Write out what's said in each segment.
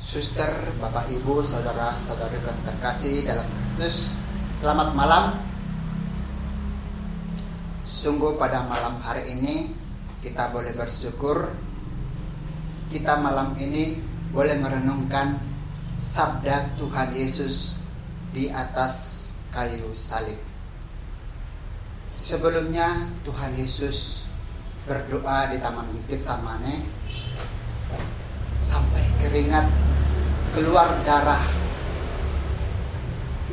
Suster, Bapak Ibu, saudara-saudari yang terkasih dalam Kristus, selamat malam. Sungguh pada malam hari ini kita boleh bersyukur. Kita malam ini boleh merenungkan sabda Tuhan Yesus di atas kayu salib. Sebelumnya Tuhan Yesus berdoa di Taman Getsemani sampai keringat keluar darah.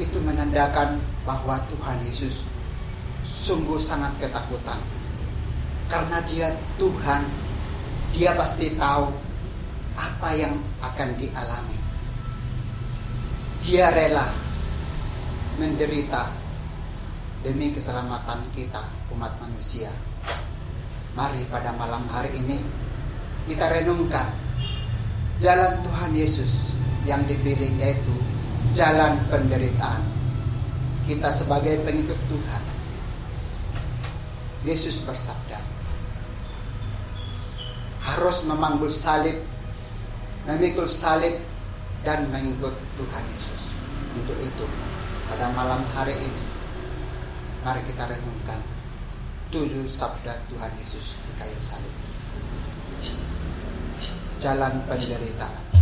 Itu menandakan bahwa Tuhan Yesus sungguh sangat ketakutan. Karena Dia Tuhan, Dia pasti tahu apa yang akan dialami. Dia rela menderita demi keselamatan kita, umat manusia. Mari pada malam hari ini kita renungkan jalan Tuhan Yesus yang dipilih, yaitu jalan penderitaan. Kita sebagai pengikut Tuhan, Yesus bersabda harus memikul salib, dan mengikut Tuhan Yesus. Untuk itu pada malam hari ini mari kita renungkan 7 sabda Tuhan Yesus di kayu salib. Jalan penderitaan.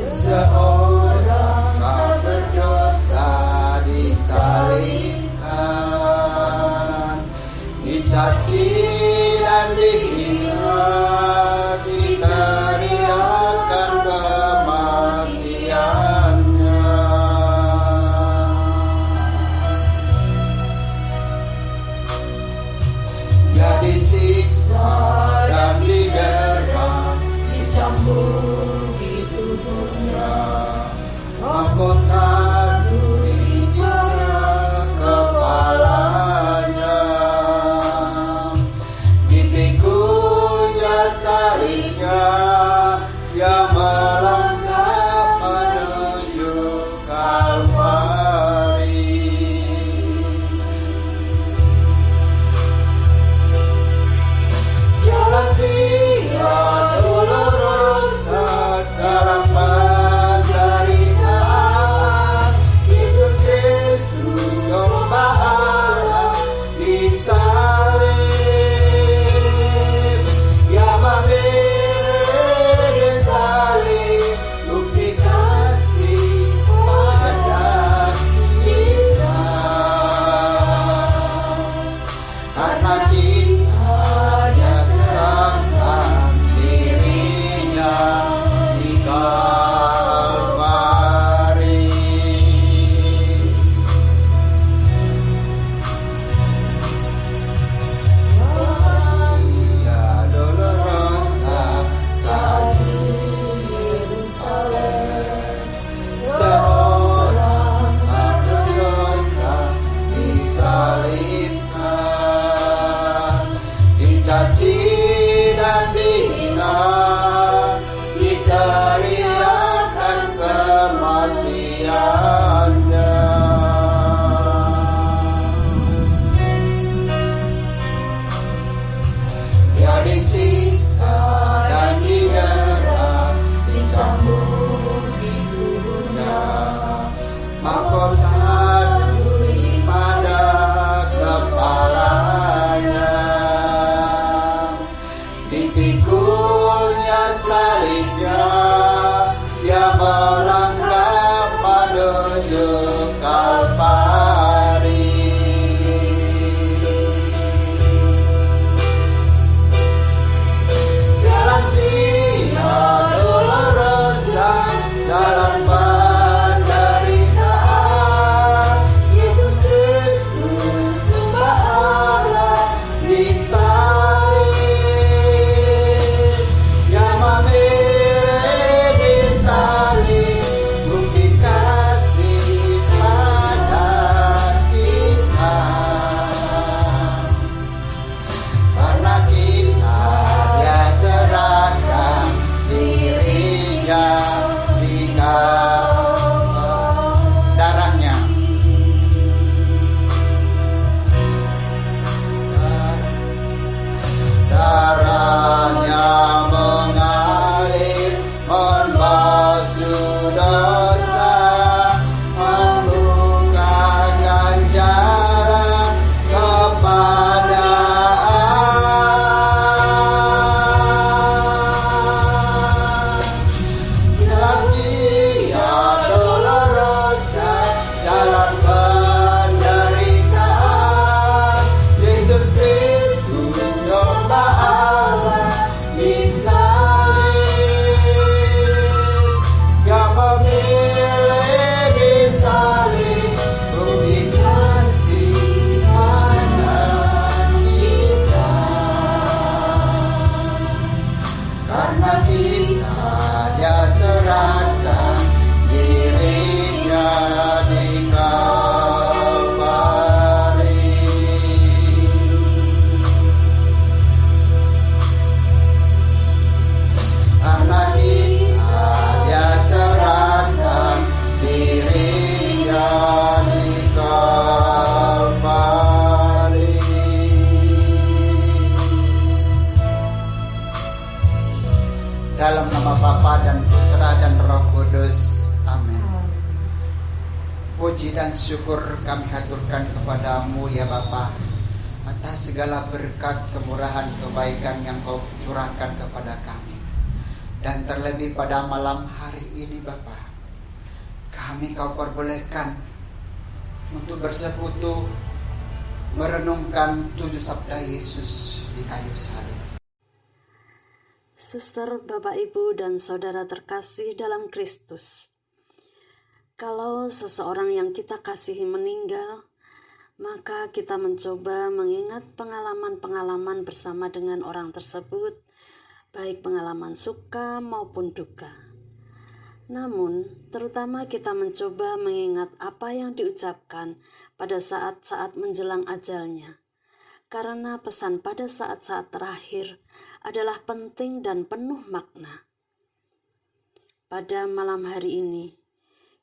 Seorang serahkan dirinya di Kalvari. Karena kita dia serahkan dirinya di Kalvari. Dalam nama Bapa dan Putra dan Roh Kudus. Amin. Puji dan syukur kami haturkan kepadamu ya Bapa, atas segala berkat, kemurahan, kebaikan yang Kau curahkan kepada kami. Dan terlebih pada malam hari ini Bapa, kami Kau perbolehkan untuk bersekutu merenungkan 7 sabda Yesus di kayu salib. Suster, Bapak, Ibu, dan Saudara terkasih dalam Kristus. Kalau seseorang yang kita kasihi meninggal, maka kita mencoba mengingat pengalaman-pengalaman bersama dengan orang tersebut, baik pengalaman suka maupun duka. Namun, terutama kita mencoba mengingat apa yang diucapkan pada saat-saat menjelang ajalnya. Karena pesan pada saat-saat terakhir adalah penting dan penuh makna. Pada malam hari ini,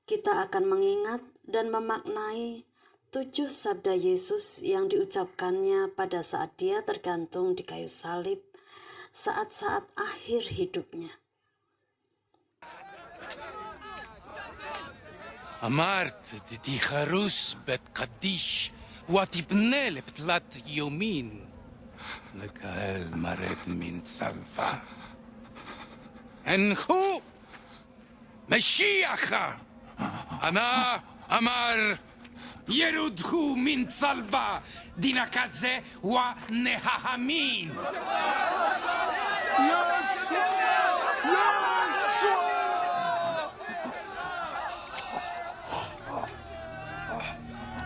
kita akan mengingat dan memaknai 7 sabda Yesus yang diucapkannya pada saat Dia tergantung di kayu salib, saat-saat akhir hidupnya. אמרת תיחרוס בית קדיש ותבנה לפתלת יומין לקהל מרד מן צלבה. הנחו משיח אנא אמר ירודהו מן צלבה דינקדזה ונהמין.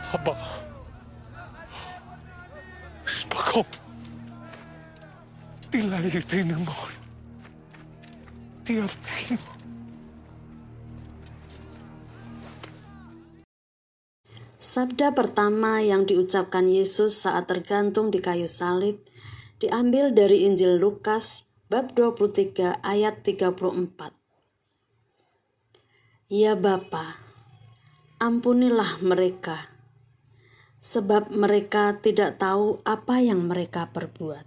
Abba, spako, dilahirkan namun, tiap mo. Sabda pertama yang diucapkan Yesus saat tergantung di kayu salib diambil dari Injil Lukas bab 23 ayat 34. Ya Bapa, ampunilah mereka, sebab mereka tidak tahu apa yang mereka perbuat.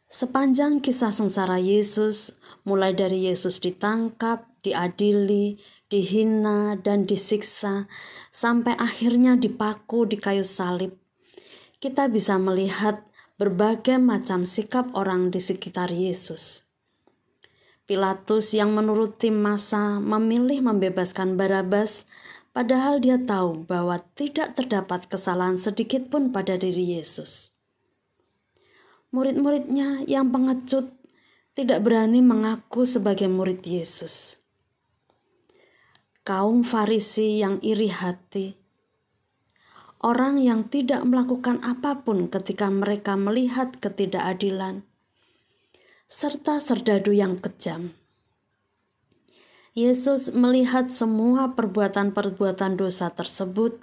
Sepanjang kisah sengsara Yesus, mulai dari Yesus ditangkap, diadili, dihina, dan disiksa, sampai akhirnya dipaku di kayu salib, kita bisa melihat berbagai macam sikap orang di sekitar Yesus. Pilatus yang menuruti massa memilih membebaskan Barabas, padahal dia tahu bahwa tidak terdapat kesalahan sedikit pun pada diri Yesus. Murid-muridnya yang pengecut tidak berani mengaku sebagai murid Yesus. Kaum Farisi yang iri hati, orang yang tidak melakukan apapun ketika mereka melihat ketidakadilan, serta serdadu yang kejam. Yesus melihat semua perbuatan-perbuatan dosa tersebut,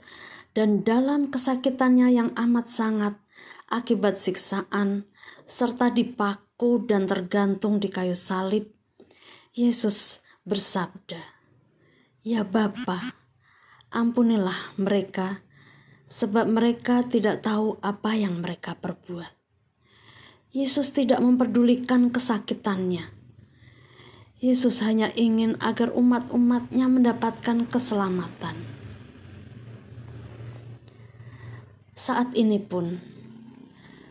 dan dalam kesakitannya yang amat sangat akibat siksaan serta dipaku dan tergantung di kayu salib, Yesus bersabda, "Ya Bapa, ampunilah mereka, sebab mereka tidak tahu apa yang mereka perbuat." Yesus tidak memperdulikan kesakitannya. Yesus hanya ingin agar umat-umatnya mendapatkan keselamatan. Saat ini pun,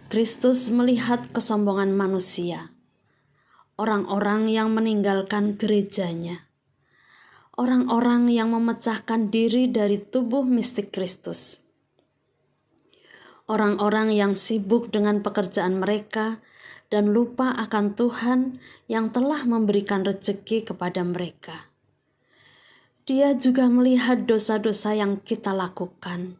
Kristus melihat kesombongan manusia, orang-orang yang meninggalkan gerejanya, orang-orang yang memecahkan diri dari tubuh mistik Kristus, orang-orang yang sibuk dengan pekerjaan mereka dan lupa akan Tuhan yang telah memberikan rezeki kepada mereka. Dia juga melihat dosa-dosa yang kita lakukan,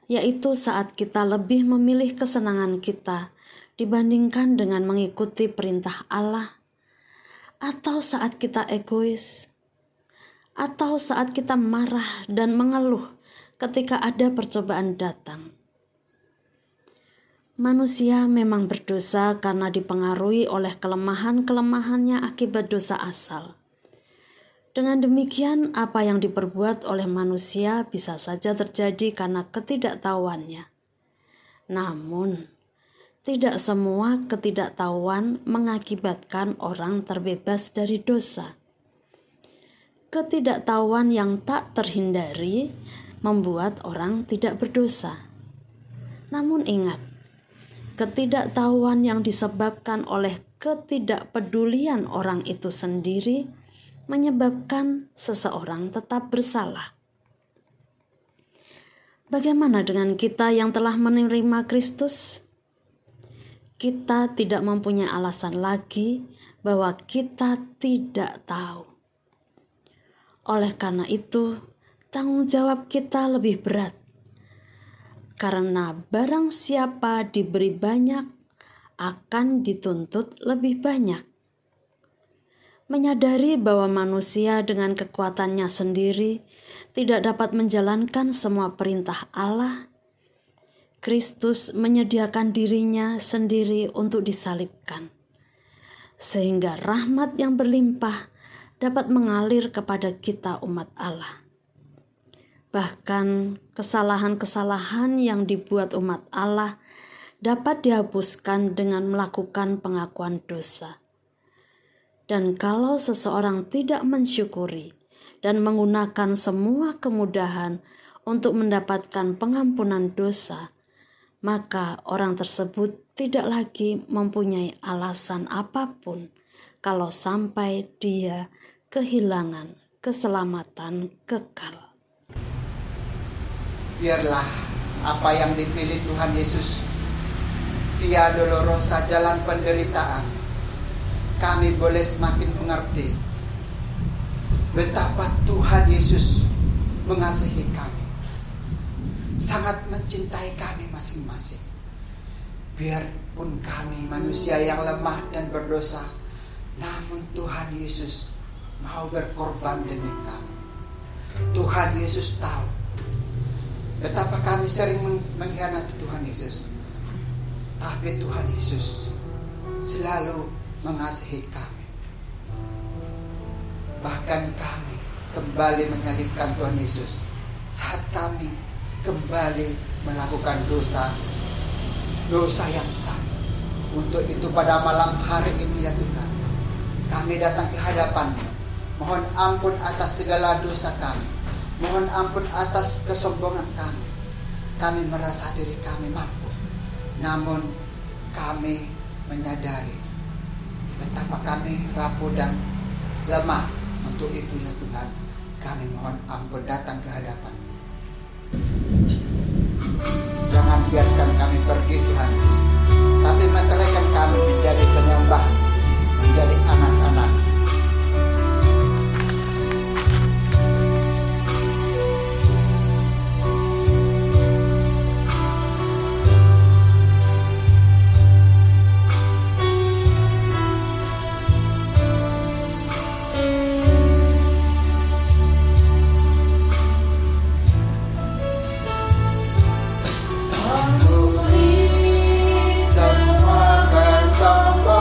yaitu saat kita lebih memilih kesenangan kita dibandingkan dengan mengikuti perintah Allah, atau saat kita egois, atau saat kita marah dan mengeluh ketika ada percobaan datang. Manusia memang berdosa karena dipengaruhi oleh kelemahan-kelemahannya akibat dosa asal. Dengan demikian, apa yang diperbuat oleh manusia bisa saja terjadi karena ketidaktahuannya. Namun, tidak semua ketidaktahuan mengakibatkan orang terbebas dari dosa. Ketidaktahuan yang tak terhindari membuat orang tidak berdosa. Namun ingat, ketidaktahuan yang disebabkan oleh ketidakpedulian orang itu sendiri menyebabkan seseorang tetap bersalah. Bagaimana dengan kita yang telah menerima Kristus? Kita tidak mempunyai alasan lagi bahwa kita tidak tahu. Oleh karena itu, tanggung jawab kita lebih berat. Karena barang siapa diberi banyak, akan dituntut lebih banyak. Menyadari bahwa manusia dengan kekuatannya sendiri tidak dapat menjalankan semua perintah Allah, Kristus menyediakan dirinya sendiri untuk disalibkan, sehingga rahmat yang berlimpah dapat mengalir kepada kita umat Allah. Bahkan kesalahan-kesalahan yang dibuat umat Allah dapat dihapuskan dengan melakukan pengakuan dosa. Dan kalau seseorang tidak mensyukuri dan menggunakan semua kemudahan untuk mendapatkan pengampunan dosa, maka orang tersebut tidak lagi mempunyai alasan apapun kalau sampai dia kehilangan keselamatan kekal. Biarlah apa yang dipilih Tuhan Yesus, Via Dolorosa, jalan penderitaan, kami boleh semakin mengerti betapa Tuhan Yesus mengasihi kami, sangat mencintai kami masing-masing. Biarpun kami manusia yang lemah dan berdosa, namun Tuhan Yesus mau berkorban demi kami. Tuhan Yesus tahu betapa kami sering mengkhianati Tuhan Yesus, tapi Tuhan Yesus selalu mengasihi kami. Bahkan kami kembali menyalibkan Tuhan Yesus saat kami kembali melakukan dosa yang sama. Untuk itu pada malam hari ini ya Tuhan, kami datang ke hadapan-Mu. Mohon ampun atas segala dosa kami. Mohon ampun atas kesombongan kami. Kami merasa diri kami mampu, namun kami menyadari betapa kami rapuh dan lemah. Untuk itu ya Tuhan, kami mohon ampun datang ke hadapan-Mu. Jangan biarkan kami pergi Tuhan Yesus, tapi meteraikan kami menjadi penyembah, menjadi anak-anak. Semua kesombongan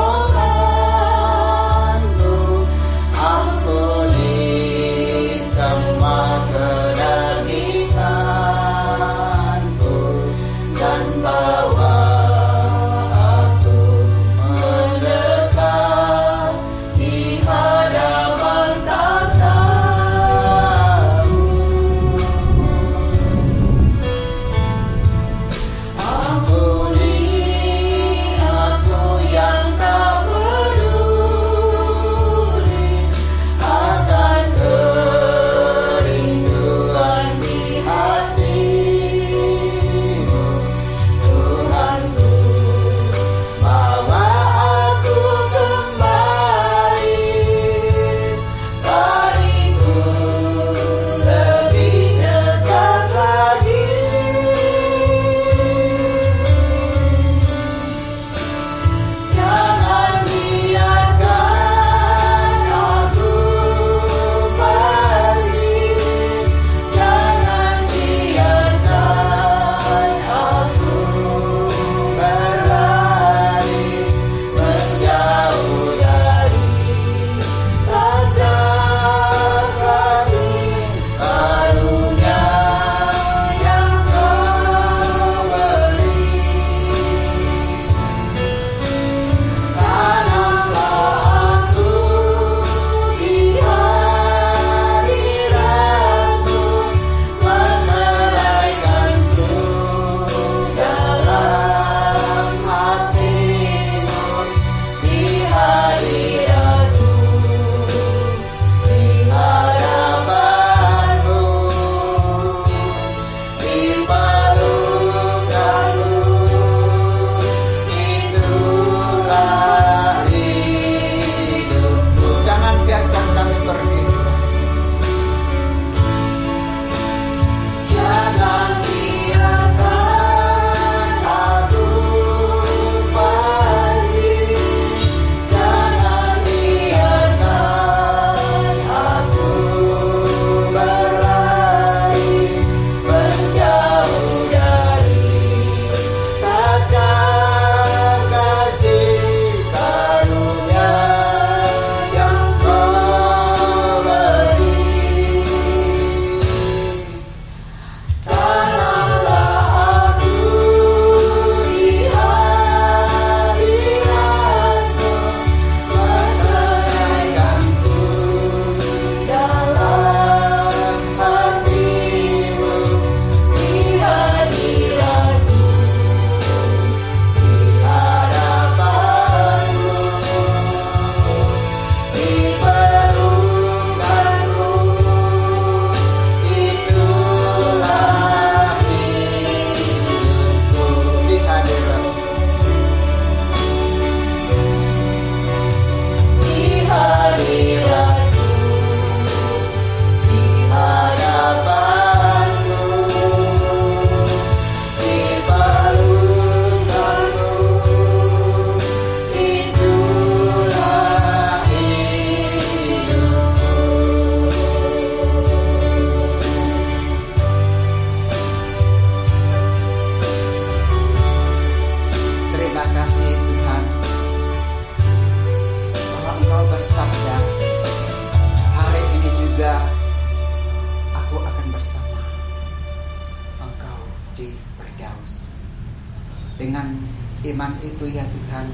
itu ya Tuhan,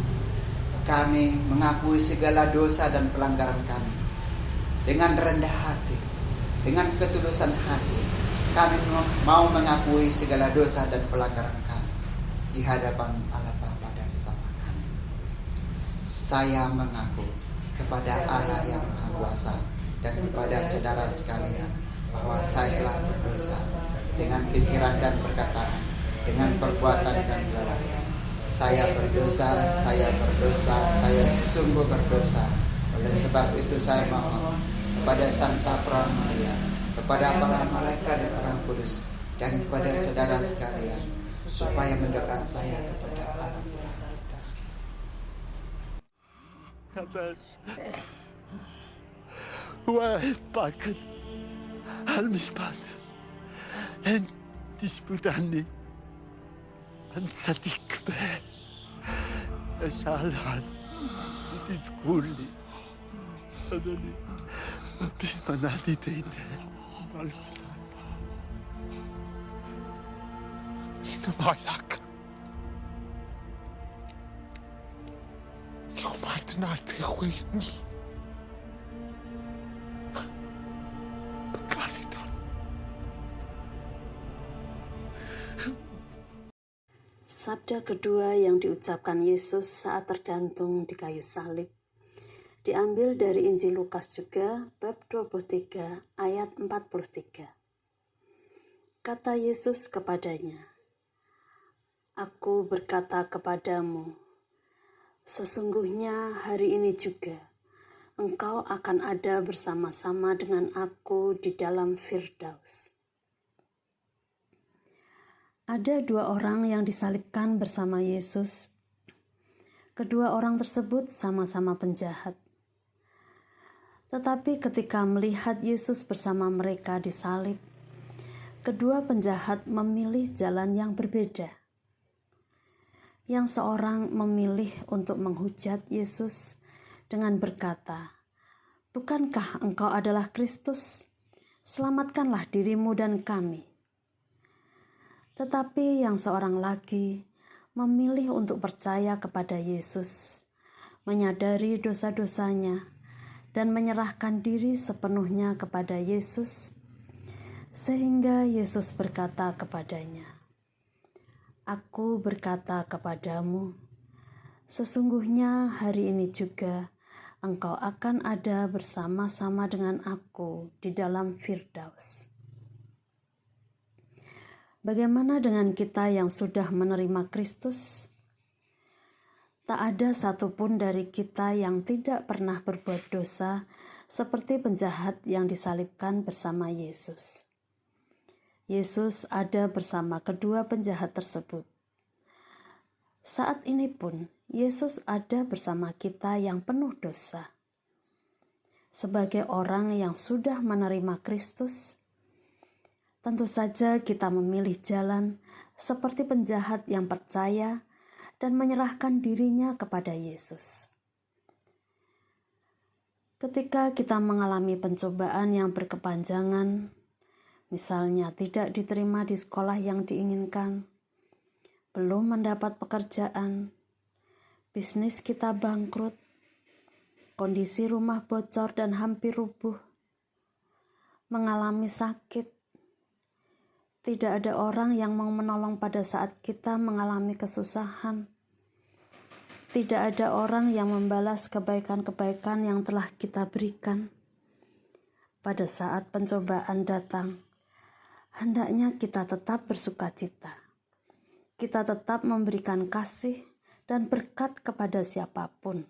kami mengakui segala dosa dan pelanggaran kami. Dengan rendah hati, dengan ketulusan hati, kami mau mengakui segala dosa dan pelanggaran kami di hadapan Allah Bapa dan sesama kami. Saya mengaku kepada Allah yang Maha Kuasa dan kepada saudara sekalian bahwa saya telah berdosa dengan pikiran dan perkataan, dengan perbuatan dan kelalaian. Saya berdosa, saya sungguh berdosa. Oleh sebab itu saya mohon kepada Santa Maria, kepada para malaikat dan orang kudus, dan kepada saudara sekalian, supaya mendekat saya kepada Allah Tuhan kita. Amen. وأتبعك المسبات أن تثبت عني أن صديق به أسأل عن تقول لي أنني باسم نادي تيتا Nabalak. Kumatna tehuini. Kalitan. Sabda kedua yang diucapkan Yesus saat tergantung di kayu salib diambil dari Injil Lukas juga bab 23 ayat 43. Kata Yesus kepadanya, "Aku berkata kepadamu, sesungguhnya hari ini juga engkau akan ada bersama-sama dengan aku di dalam Firdaus." Ada dua orang yang disalibkan bersama Yesus. Kedua orang tersebut sama-sama penjahat. Tetapi ketika melihat Yesus bersama mereka disalib, kedua penjahat memilih jalan yang berbeda. Yang seorang memilih untuk menghujat Yesus dengan berkata, "Bukankah engkau adalah Kristus? Selamatkanlah dirimu dan kami." Tetapi yang seorang lagi memilih untuk percaya kepada Yesus, menyadari dosa-dosanya, dan menyerahkan diri sepenuhnya kepada Yesus, sehingga Yesus berkata kepadanya, "Aku berkata kepadamu, sesungguhnya hari ini juga engkau akan ada bersama-sama dengan aku di dalam Firdaus." Bagaimana dengan kita yang sudah menerima Kristus? Tak ada satupun dari kita yang tidak pernah berbuat dosa seperti penjahat yang disalibkan bersama Yesus. Yesus ada bersama kedua penjahat tersebut. Saat ini pun Yesus ada bersama kita yang penuh dosa. Sebagai orang yang sudah menerima Kristus, tentu saja kita memilih jalan seperti penjahat yang percaya dan menyerahkan dirinya kepada Yesus. Ketika kita mengalami pencobaan yang berkepanjangan, misalnya tidak diterima di sekolah yang diinginkan, belum mendapat pekerjaan, bisnis kita bangkrut, kondisi rumah bocor dan hampir rubuh, mengalami sakit, tidak ada orang yang mau menolong pada saat kita mengalami kesusahan. Tidak ada orang yang membalas kebaikan-kebaikan yang telah kita berikan. Pada saat pencobaan datang, hendaknya kita tetap bersukacita. Kita tetap memberikan kasih dan berkat kepada siapapun.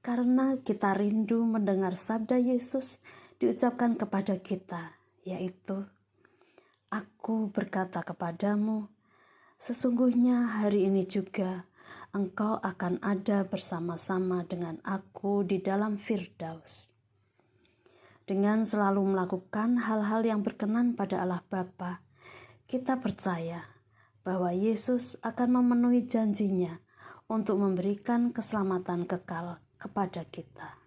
Karena kita rindu mendengar sabda Yesus diucapkan kepada kita, yaitu, "Aku berkata kepadamu, sesungguhnya hari ini juga engkau akan ada bersama-sama dengan aku di dalam Firdaus." Dengan selalu melakukan hal-hal yang berkenan pada Allah Bapa, kita percaya bahwa Yesus akan memenuhi janjinya untuk memberikan keselamatan kekal kepada kita.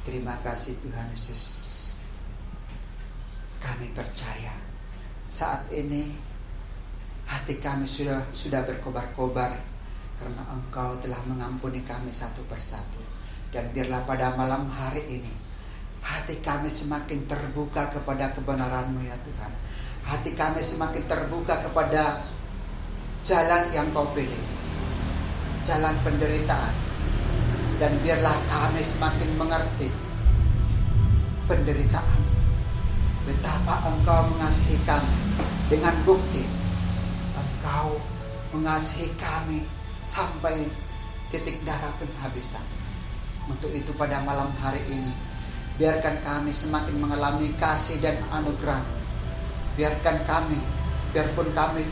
Terima kasih Tuhan Yesus. Kami percaya saat ini hati kami sudah berkobar-kobar karena Engkau telah mengampuni kami satu persatu. Dan biarlah pada malam hari ini hati kami semakin terbuka kepada kebenaran-Mu ya Tuhan. Hati kami semakin terbuka kepada jalan yang Kau pilih, jalan penderitaan. Dan biarlah kami semakin mengerti penderitaan, betapa Engkau mengasihi kami dengan bukti Engkau mengasihi kami sampai titik darah penghabisan. Untuk itu pada malam hari ini, biarkan kami semakin mengalami kasih dan anugerah. Biarkan kami, biarpun kami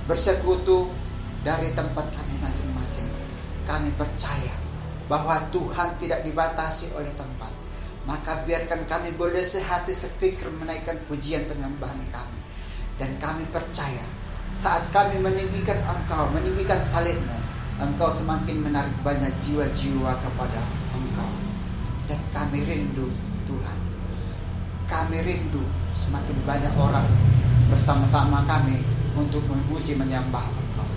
bersekutu dari tempat kami masing-masing, kami percaya bahwa Tuhan tidak dibatasi oleh tempat. Maka biarkan kami boleh sehati sepikir menaikkan pujian penyembahan kami. Dan kami percaya saat kami meninggikan Engkau, meninggikan salib-Mu, Engkau semakin menarik banyak jiwa-jiwa kepada Engkau. Dan kami rindu Tuhan, kami rindu semakin banyak orang bersama-sama kami untuk memuji menyembah Engkau.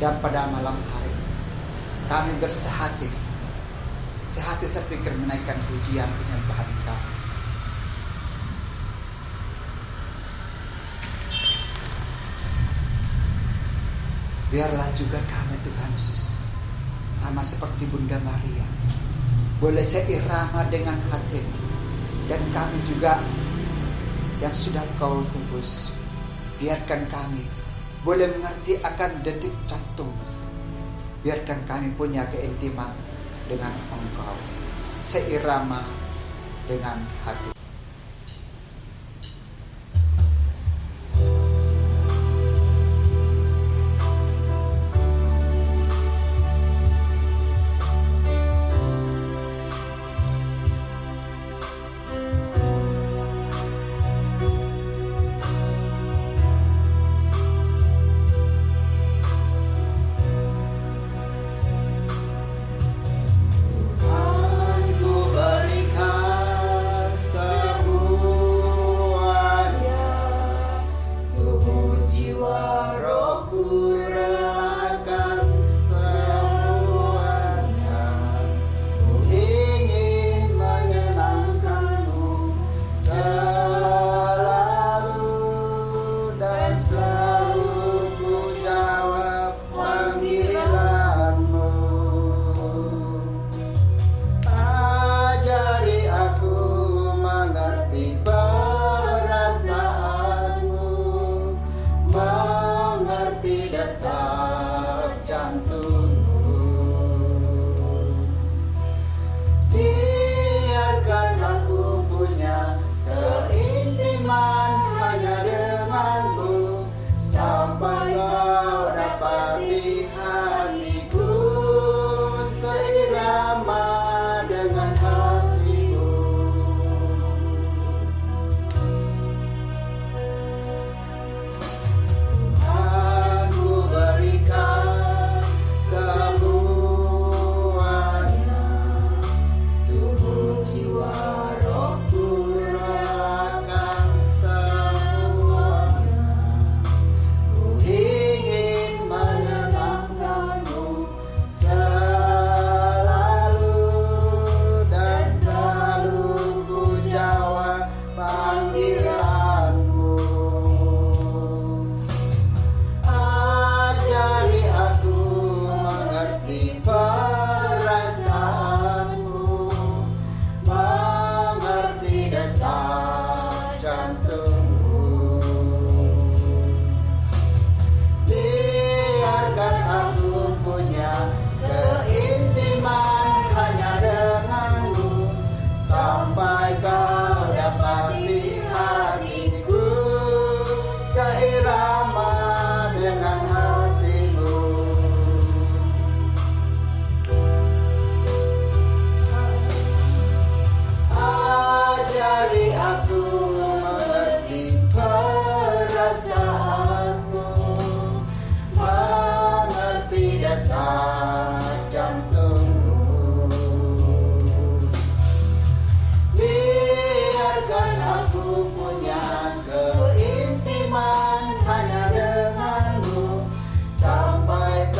Dan pada malam hari ini kami bersehati sepikir menaikkan pujian penyembahan kami. Biarlah juga kami Tuhan Yesus, sama seperti Bunda Maria, boleh seirama dengan hati-Mu. Dan kami juga yang sudah Kau tebus, biarkan kami boleh mengerti akan detik jantung. Biarkan kami punya keintiman dengan Engkau, seirama dengan hati. Sampai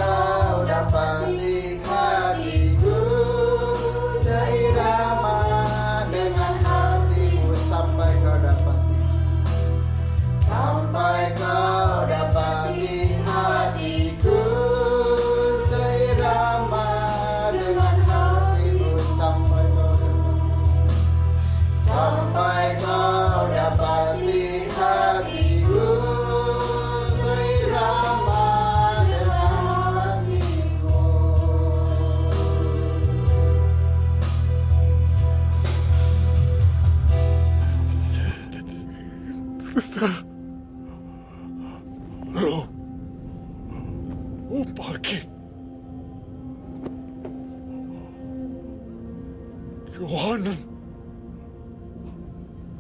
Yohanan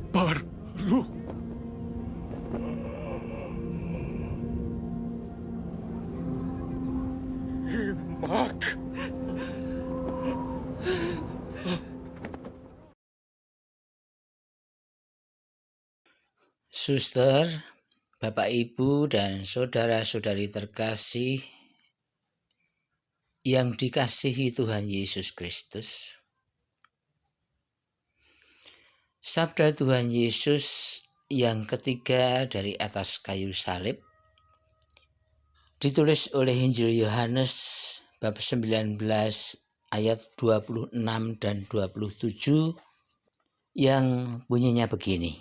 baru Imak. Suster, Bapak Ibu dan saudara-saudari terkasih yang dikasihi Tuhan Yesus Kristus. Sabda Tuhan Yesus yang ketiga dari atas kayu salib ditulis oleh Injil Yohanes bab 19 ayat 26 dan 27 yang bunyinya begini.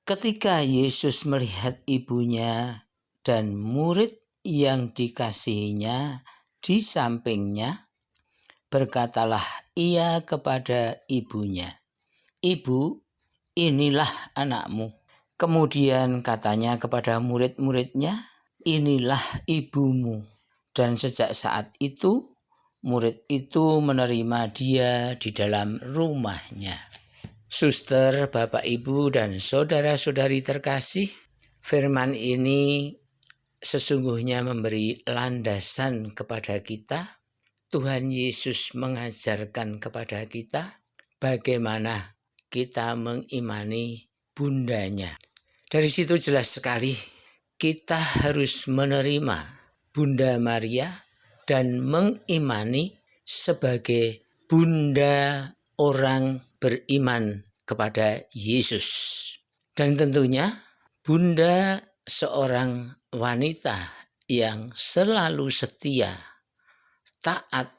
Ketika Yesus melihat ibunya dan murid yang dikasihinya di sampingnya, berkatalah ia kepada ibunya, "Ibu, inilah anakmu." Kemudian katanya kepada murid-muridnya, "Inilah ibumu." Dan sejak saat itu, murid itu menerima dia di dalam rumahnya. Suster, Bapak, Ibu, dan saudara-saudari terkasih, firman ini sesungguhnya memberi landasan kepada kita. Tuhan Yesus mengajarkan kepada kita bagaimana kita mengimani bundanya. Dari situ jelas sekali kita harus menerima Bunda Maria dan mengimani sebagai bunda orang beriman kepada Yesus. Dan tentunya bunda seorang wanita yang selalu setia, taat,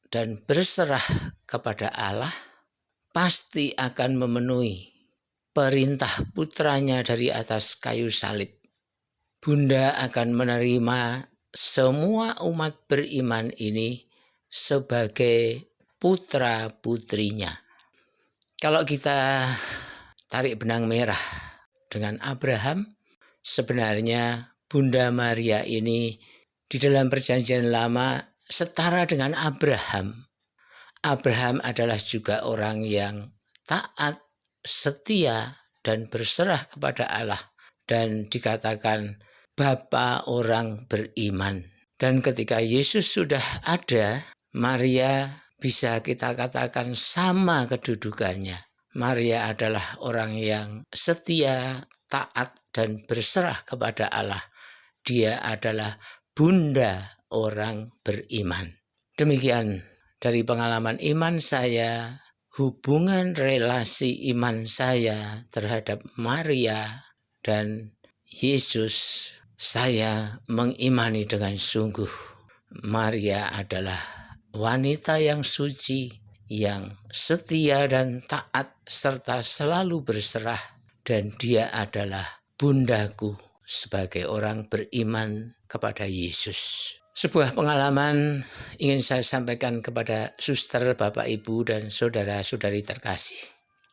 dan berserah kepada Allah pasti akan memenuhi perintah putranya dari atas kayu salib. Bunda akan menerima semua umat beriman ini sebagai putra-putrinya. Kalau kita tarik benang merah dengan Abraham, sebenarnya Bunda Maria ini di dalam Perjanjian Lama setara dengan Abraham. Abraham adalah juga orang yang taat, setia, dan berserah kepada Allah, dan dikatakan bapa orang beriman. Dan ketika Yesus sudah ada, Maria bisa kita katakan sama kedudukannya. Maria adalah orang yang setia, taat, dan berserah kepada Allah. Dia adalah bunda orang beriman. Demikian dari pengalaman iman saya, hubungan relasi iman saya terhadap Maria dan Yesus, saya mengimani dengan sungguh Maria adalah wanita yang suci, yang setia dan taat, serta selalu berserah. Dan dia adalah bundaku sebagai orang beriman kepada Yesus. Sebuah pengalaman ingin saya sampaikan kepada suster, Bapak, Ibu, dan saudara-saudari terkasih.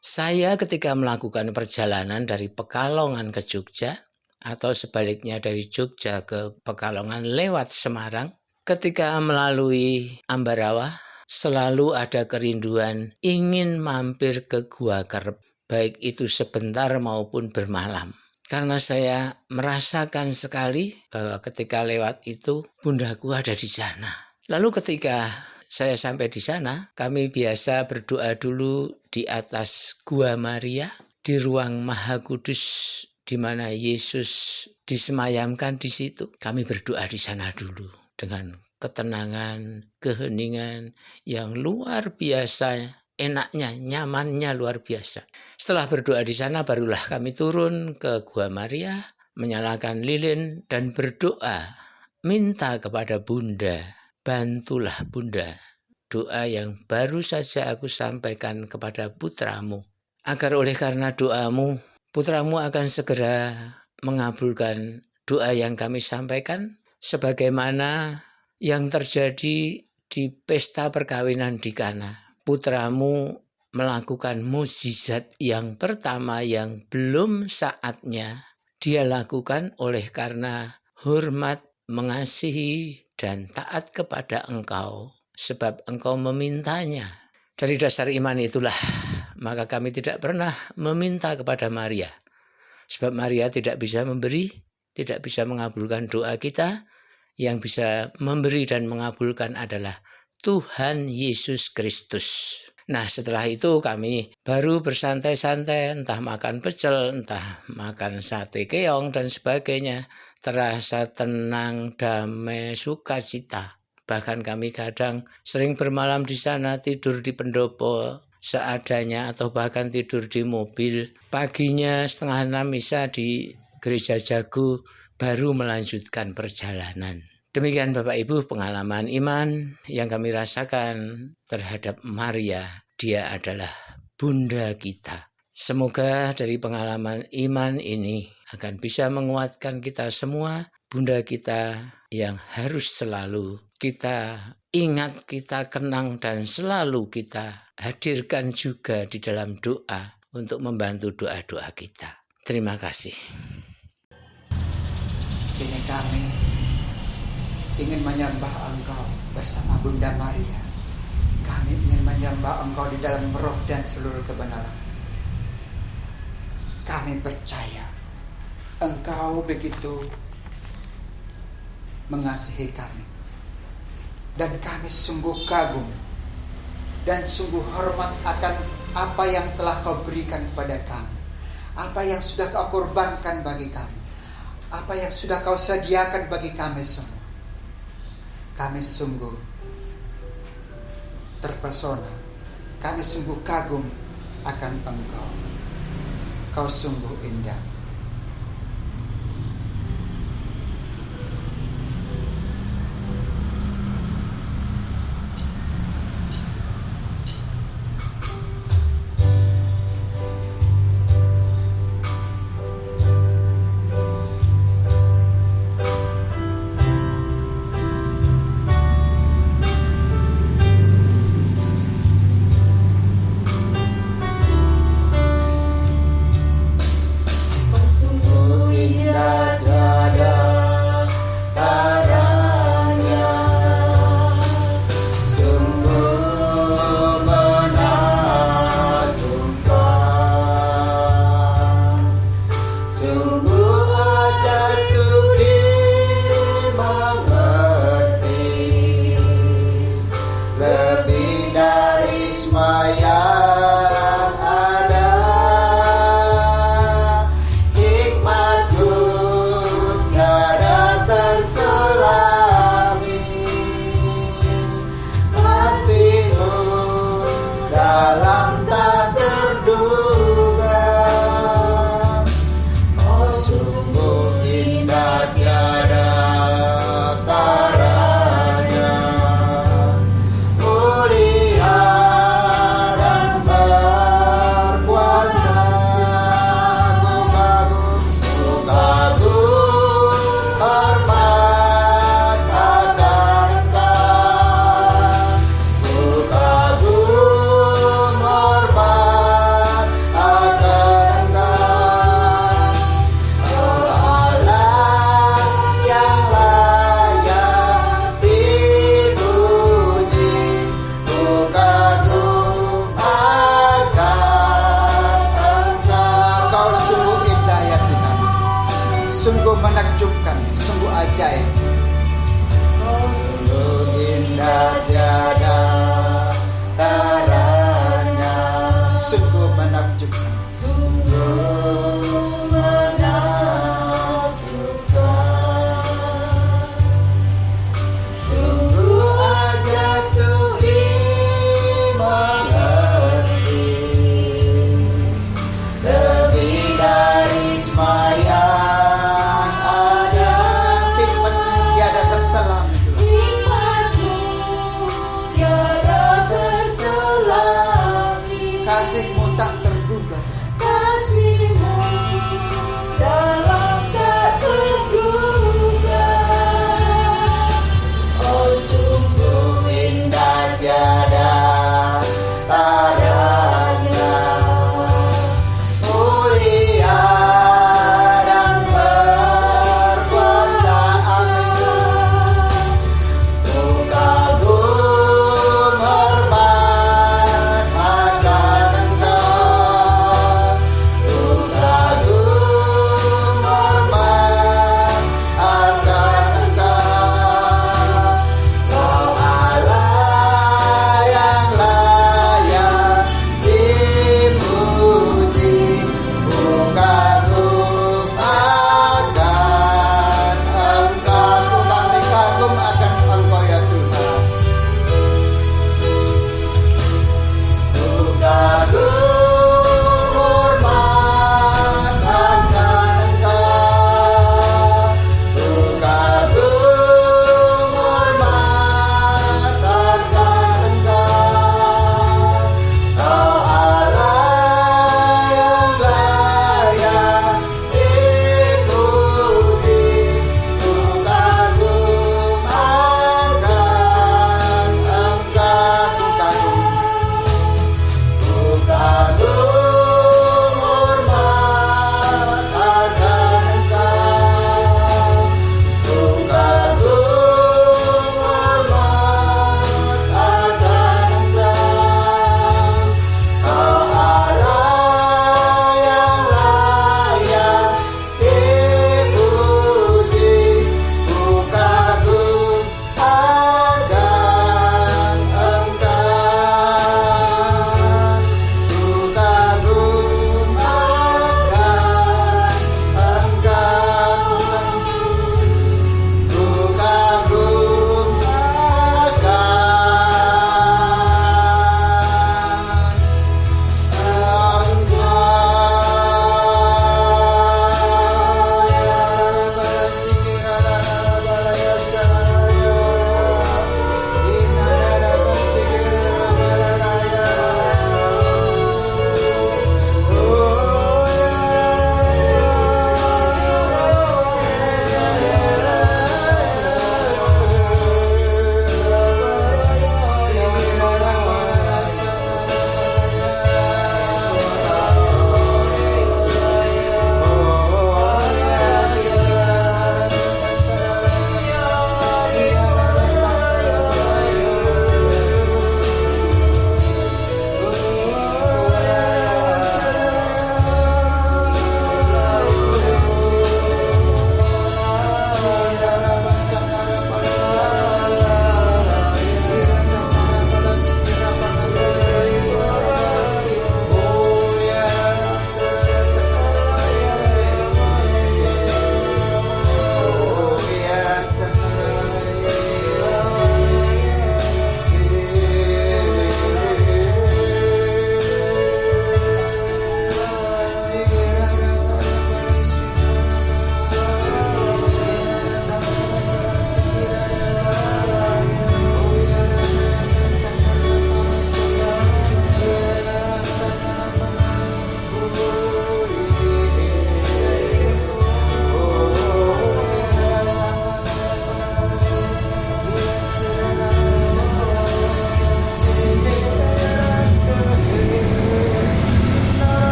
Saya ketika melakukan perjalanan dari Pekalongan ke Jogja, atau sebaliknya dari Jogja ke Pekalongan lewat Semarang, ketika melalui Ambarawa, selalu ada kerinduan ingin mampir ke Gua Kerep, baik itu sebentar maupun bermalam. Karena saya merasakan sekali bahwa ketika lewat itu, bundaku ada di sana. Lalu ketika saya sampai di sana, kami biasa berdoa dulu di atas Gua Maria, di ruang Maha Kudus, di mana Yesus disemayamkan di situ. Kami berdoa di sana dulu dengan ketenangan, keheningan yang luar biasa, enaknya, nyamannya luar biasa. Setelah berdoa di sana, barulah kami turun ke Gua Maria, menyalakan lilin dan berdoa, minta kepada Bunda, bantulah Bunda. Doa yang baru saja aku sampaikan kepada putramu, agar oleh karena doamu, putramu akan segera mengabulkan doa yang kami sampaikan, sebagaimana yang terjadi di pesta perkawinan di Kana. Putramu melakukan mukjizat yang pertama yang belum saatnya dia lakukan oleh karena hormat, mengasihi, dan taat kepada engkau, sebab engkau memintanya. Dari dasar iman itulah, maka kami tidak pernah meminta kepada Maria. Sebab Maria tidak bisa memberi, tidak bisa mengabulkan doa kita. Yang bisa memberi dan mengabulkan adalah Tuhan Yesus Kristus. Nah, setelah itu kami baru bersantai-santai, entah makan pecel, entah makan sate keong dan sebagainya. Terasa tenang, damai, sukacita. Bahkan kami kadang sering bermalam di sana, tidur di pendopo seadanya atau bahkan tidur di mobil. Paginya 5:30 misa di gereja Jago, baru melanjutkan perjalanan. Demikian Bapak Ibu pengalaman iman yang kami rasakan terhadap Maria. Dia adalah Bunda kita. Semoga dari pengalaman iman ini akan bisa menguatkan kita semua, Bunda kita yang harus selalu kita ingat, kita kenang, dan selalu kita hadirkan juga di dalam doa untuk membantu doa-doa kita. Terima kasih. Kini kami ingin menyembah Engkau bersama Bunda Maria. Kami ingin menyembah Engkau di dalam roh dan seluruh kebenaran. Kami percaya Engkau begitu mengasihi kami. Dan kami sungguh kagum dan sungguh hormat akan apa yang telah Kau berikan kepada kami. Apa yang sudah Kau korbankan bagi kami. Apa yang sudah Kau sediakan bagi kami semua. Kami sungguh terpesona. Kami sungguh kagum akan Engkau. Kau sungguh indah.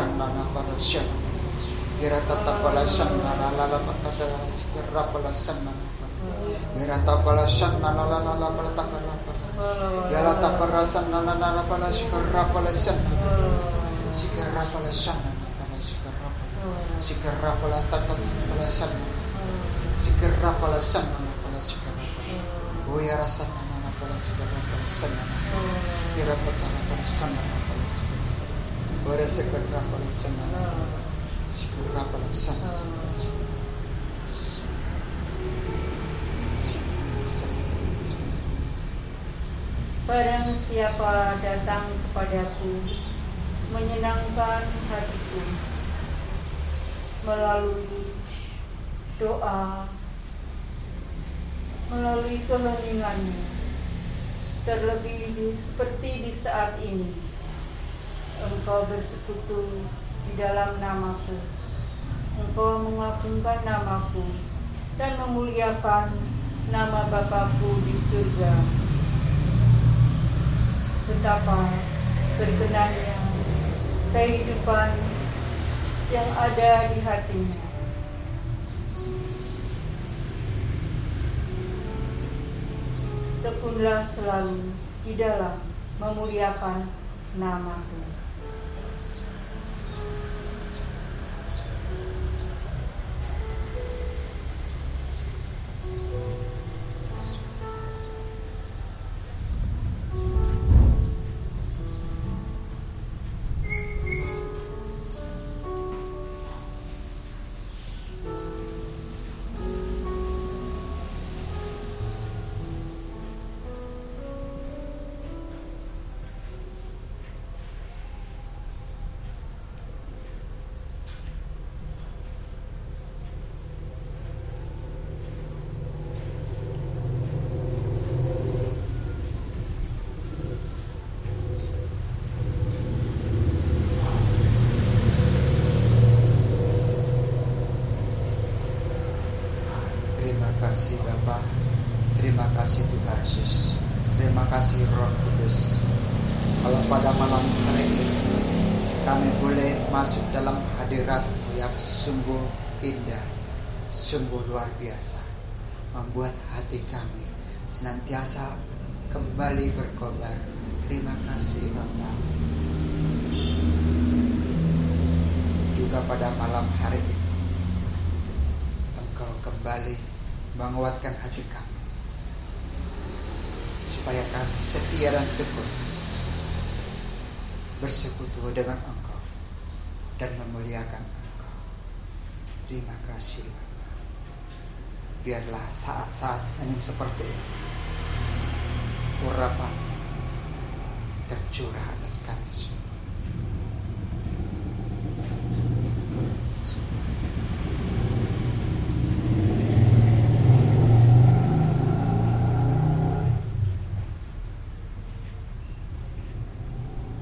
shanana para shan. Kira tata pala shanana lala patata sikira pala shanana. Kira tata pala shanana lala pala takala pala. Kira tata pala shanana lala pala sikira pala shanana. Sikira pala shanana pala sikira pala. Sikira pala tata pala shanana. Sikira pala shanana pala sikira pala. Oya rasa nana pala sikira pala shanana. Kira tata pala shanana pala sikira. Oya sikira pala shanana. Sikira pala shanana. Barang siapa datang kepadaku, menyenangkan hatiku, melalui doa, melalui keheningannya, terlebih seperti di saat ini, engkau bersekutu di dalam namaku, engkau mengagungkan namaku, dan memuliakan nama Bapakku di surga. Betapa berkenannya kehidupan yang ada di hatinya. Tekunlah selalu di dalam memuliakan namaku. Terima kasih Bapa, terima kasih Tuhan Yesus, terima kasih Roh Kudus. Kalau pada malam hari ini kami boleh masuk dalam hadirat-Mu yang sungguh indah, sungguh luar biasa, membuat hati kami senantiasa kembali berkobar. Terima kasih Bapa. Juga pada malam hari ini Engkau kembali menguatkan hati kami, supaya kami setia dan tekun bersekutu dengan Engkau dan memuliakan Engkau. Terima kasih Bapa. Biarlah saat-saat ini seperti ini urapan tercurah atas kami semua.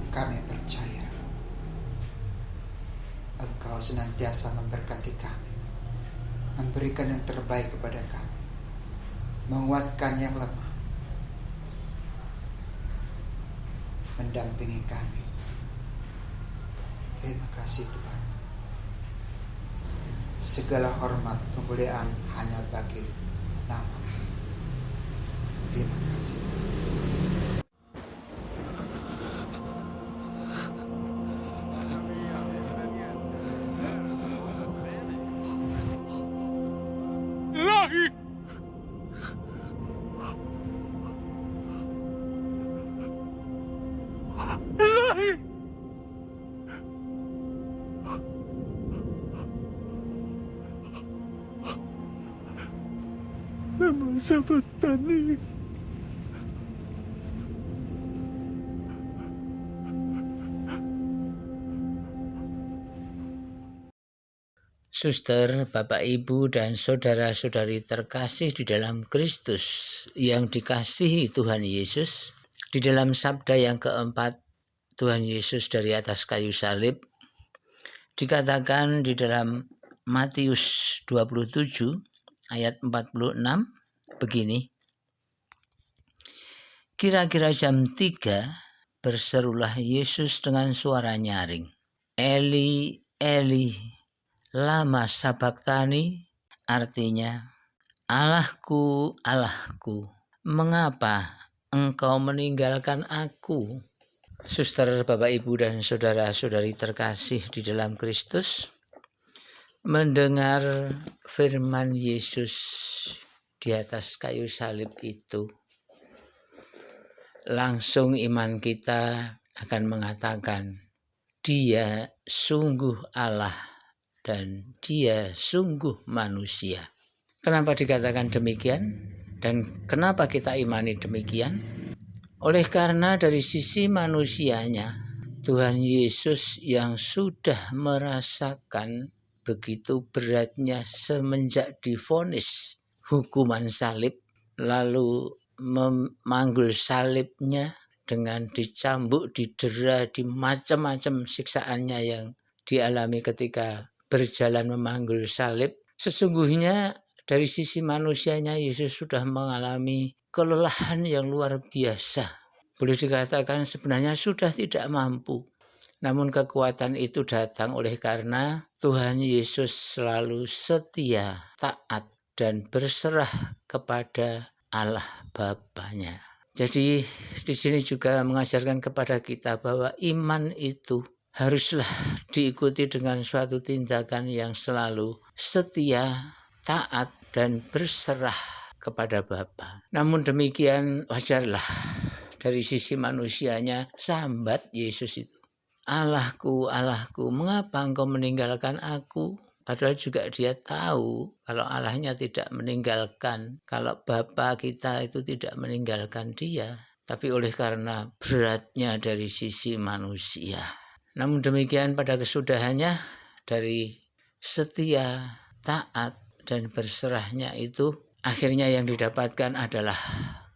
Kami percaya Engkau senantiasa memberkati kami, memberikan yang terbaik kepada kami, menguatkan yang lemah, mendampingi kami. Terima kasih Tuhan. Segala hormat kemuliaan hanya bagi nama-Mu. Terima kasih Tuhan. Ilahi! Ilahi! Nama Sabatani. Suster, Bapak, Ibu, dan saudara-saudari terkasih di dalam Kristus yang dikasihi Tuhan Yesus, di dalam sabda yang keempat Tuhan Yesus dari atas kayu salib, dikatakan di dalam Matius 27 ayat 46 begini, kira-kira jam 3 berserulah Yesus dengan suara nyaring, Eli, Eli, lama sabachthani, artinya, Allahku, Allahku, mengapa engkau meninggalkan aku? Suster, Bapak, Ibu, dan saudara-saudari terkasih di dalam Kristus, mendengar firman Yesus di atas kayu salib itu, langsung iman kita akan mengatakan, Dia sungguh Allah dan Dia sungguh manusia. Kenapa dikatakan demikian? Dan kenapa kita imani demikian? Oleh karena dari sisi manusianya, Tuhan Yesus yang sudah merasakan begitu beratnya semenjak divonis hukuman salib, lalu memanggul salibnya dengan dicambuk, didera, di macam-macam siksaannya yang dialami ketika berjalan memanggul salib. Sesungguhnya dari sisi manusianya Yesus sudah mengalami kelelahan yang luar biasa. Boleh dikatakan sebenarnya sudah tidak mampu. Namun kekuatan itu datang oleh karena Tuhan Yesus selalu setia, taat, dan berserah kepada Allah Bapanya. Jadi di sini juga mengajarkan kepada kita bahwa iman itu haruslah diikuti dengan suatu tindakan yang selalu setia, taat, dan berserah kepada Bapa. Namun demikian wajarlah dari sisi manusianya sambat Yesus itu. Allahku, Allahku, mengapa engkau meninggalkan aku? Padahal juga dia tahu kalau Allahnya tidak meninggalkan, kalau Bapa kita itu tidak meninggalkan dia. Tapi oleh karena beratnya dari sisi manusia. Namun demikian pada kesudahannya dari setia, taat, dan berserahnya itu, akhirnya yang didapatkan adalah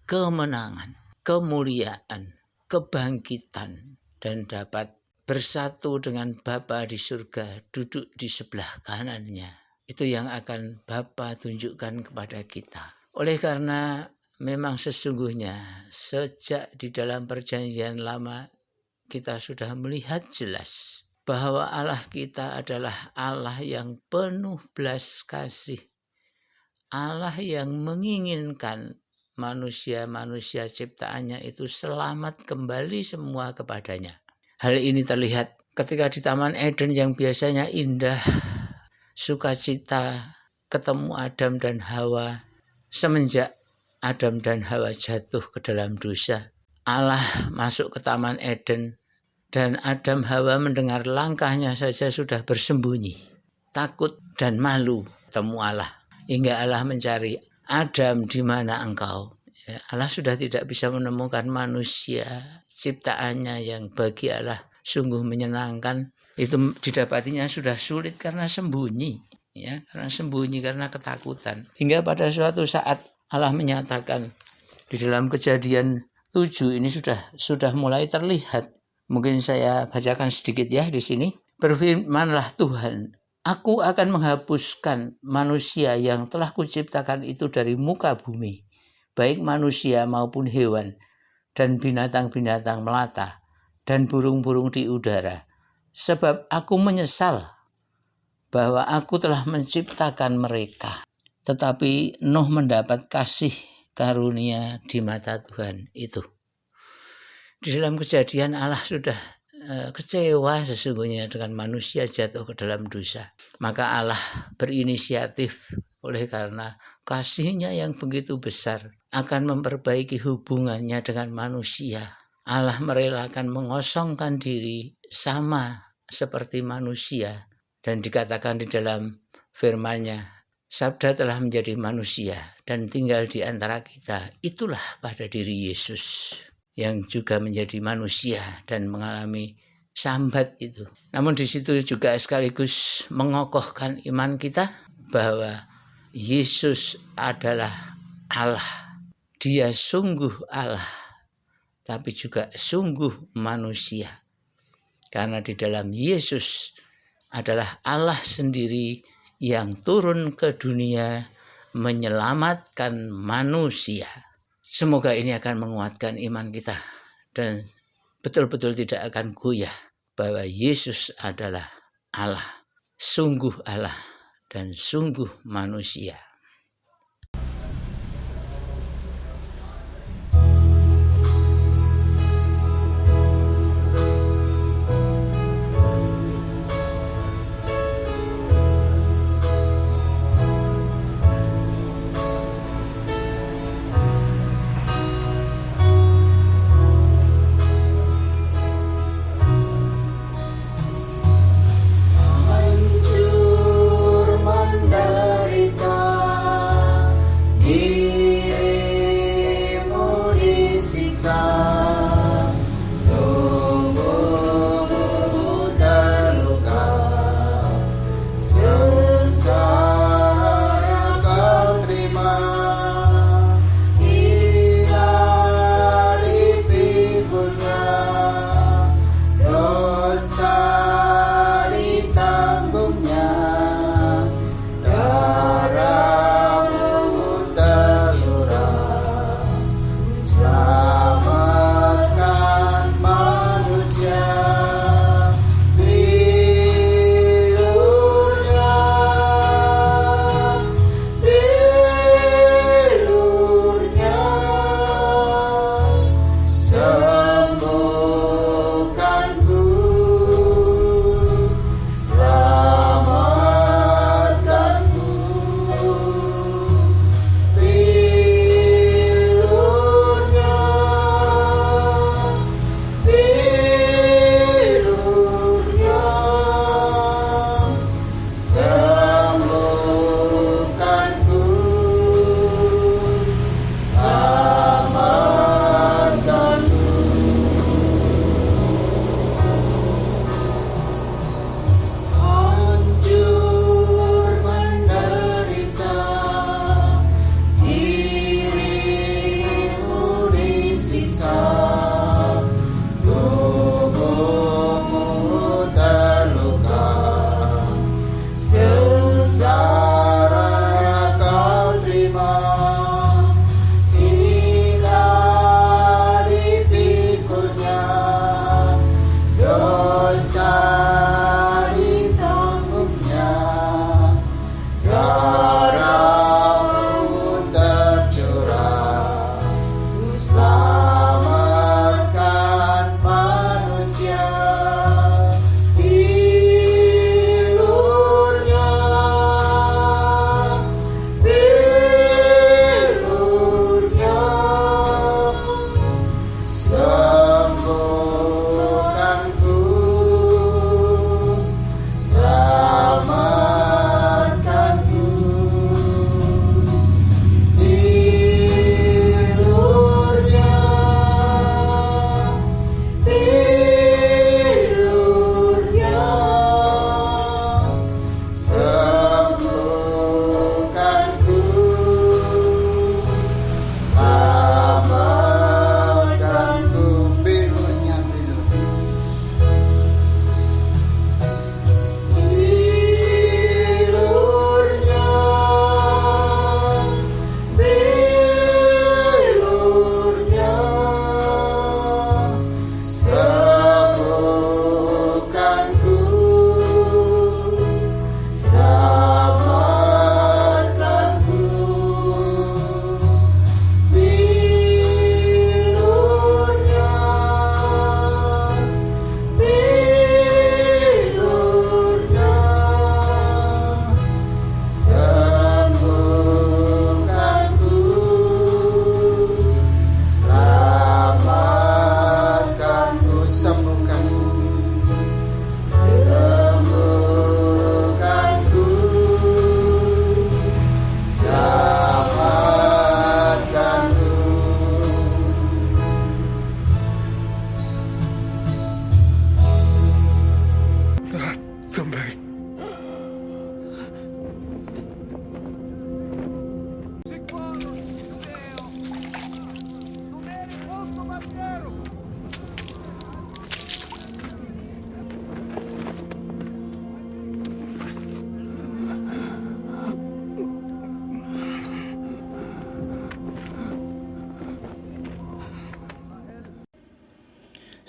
kemenangan, kemuliaan, kebangkitan, dan dapat bersatu dengan Bapa di surga, duduk di sebelah kanannya. Itu yang akan Bapa tunjukkan kepada kita. Oleh karena memang sesungguhnya sejak di dalam perjanjian lama kita sudah melihat jelas bahwa Allah kita adalah Allah yang penuh belas kasih. Allah yang menginginkan manusia-manusia ciptaannya itu selamat kembali semua kepadanya. Hal ini terlihat ketika di Taman Eden yang biasanya indah, sukacita, ketemu Adam dan Hawa. Semenjak Adam dan Hawa jatuh ke dalam dosa, Allah masuk ke Taman Eden, dan Adam Hawa mendengar langkahnya saja sudah bersembunyi, takut dan malu ketemu Allah. Hingga Allah mencari, Adam, di mana engkau? Ya, Allah sudah tidak bisa menemukan manusia ciptaannya yang bagi Allah sungguh menyenangkan. Itu didapatinya sudah sulit karena sembunyi, ya, karena ketakutan. Hingga pada suatu saat Allah menyatakan di dalam Kejadian 7 ini sudah mulai terlihat. Mungkin saya bacakan sedikit ya di sini. Berfirmanlah Tuhan, Aku akan menghapuskan manusia yang telah kuciptakan itu dari muka bumi, baik manusia maupun hewan, dan binatang-binatang melata, dan burung-burung di udara. Sebab aku menyesal bahwa aku telah menciptakan mereka. Tetapi Nuh mendapat kasih karunia di mata Tuhan itu. Di dalam Kejadian Allah sudah kecewa sesungguhnya dengan manusia jatuh ke dalam dosa. Maka Allah berinisiatif oleh karena kasihnya yang begitu besar akan memperbaiki hubungannya dengan manusia. Allah merelakan mengosongkan diri sama seperti manusia. Dan dikatakan di dalam firman-Nya, Sabda telah menjadi manusia dan tinggal di antara kita. Itulah pada diri Yesus yang juga menjadi manusia dan mengalami sambat itu. Namun di situ juga sekaligus mengokohkan iman kita bahwa Yesus adalah Allah. Dia sungguh Allah, tapi juga sungguh manusia. Karena di dalam Yesus adalah Allah sendiri yang turun ke dunia menyelamatkan manusia. Semoga ini akan menguatkan iman kita dan betul-betul tidak akan goyah bahwa Yesus adalah Allah, sungguh Allah dan sungguh manusia. Hancur menderita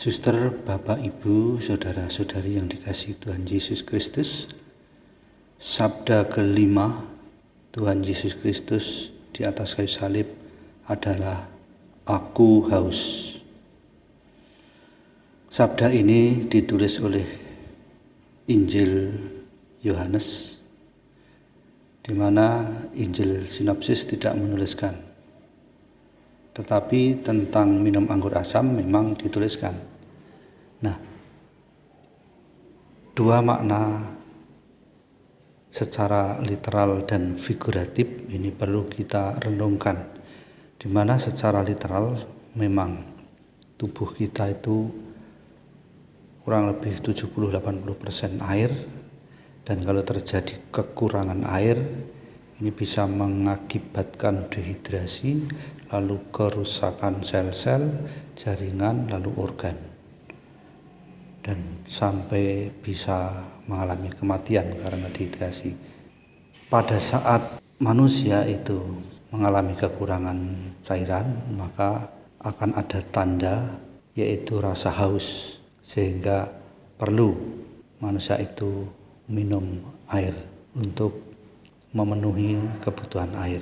Suster, Bapak, Ibu, Saudara-saudari yang dikasihi Tuhan Yesus Kristus, sabda kelima Tuhan Yesus Kristus di atas kayu salib adalah "Aku haus". Sabda ini ditulis oleh Injil Yohanes, di mana Injil sinopsis tidak menuliskan, tetapi tentang minum anggur asam memang dituliskan. Nah, dua makna secara literal dan figuratif ini perlu kita renungkan, di mana secara literal memang tubuh kita itu kurang lebih 70-80% air, dan kalau terjadi kekurangan air ini bisa mengakibatkan dehidrasi, lalu kerusakan sel-sel, jaringan, lalu organ, dan sampai bisa mengalami kematian karena dehidrasi. Pada saat manusia itu mengalami kekurangan cairan, maka akan ada tanda, yaitu rasa haus, sehingga perlu manusia itu minum air untuk memenuhi kebutuhan air.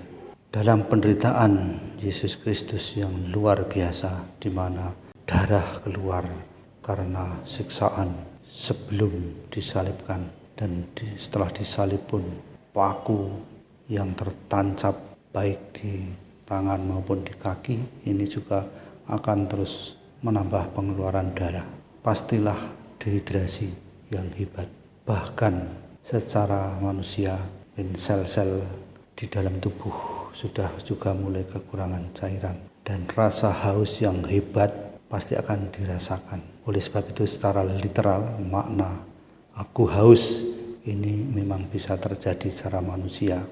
Dalam penderitaan Yesus Kristus yang luar biasa, di mana darah keluar karena siksaan sebelum disalibkan, dan setelah disalib pun paku yang tertancap baik di tangan maupun di kaki ini juga akan terus menambah pengeluaran darah. Pastilah dehidrasi yang hebat. Bahkan secara manusia dan sel-sel di dalam tubuh sudah juga mulai kekurangan cairan, dan rasa haus yang hebat pasti akan dirasakan. Oleh sebab itu secara literal makna "aku haus" ini memang bisa terjadi secara manusia,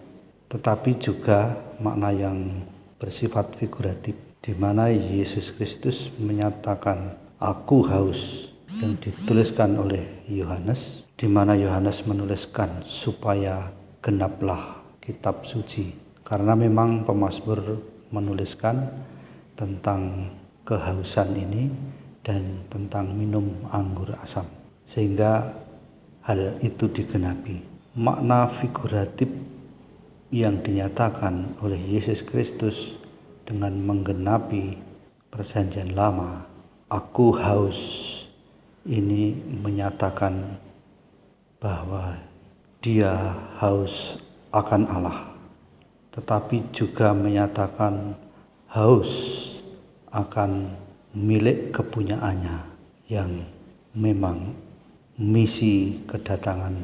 tetapi juga makna yang bersifat figuratif, di mana Yesus Kristus menyatakan "aku haus", yang dituliskan oleh Yohanes, di mana Yohanes menuliskan supaya genaplah kitab suci, karena memang pemazmur menuliskan tentang kehausan ini dan tentang minum anggur asam, sehingga hal itu digenapi. Makna figuratif yang dinyatakan oleh Yesus Kristus dengan menggenapi perjanjian lama, "Aku haus", ini menyatakan bahwa dia haus akan Allah, tetapi juga menyatakan haus akan milik kepunyaannya yang memang misi kedatangan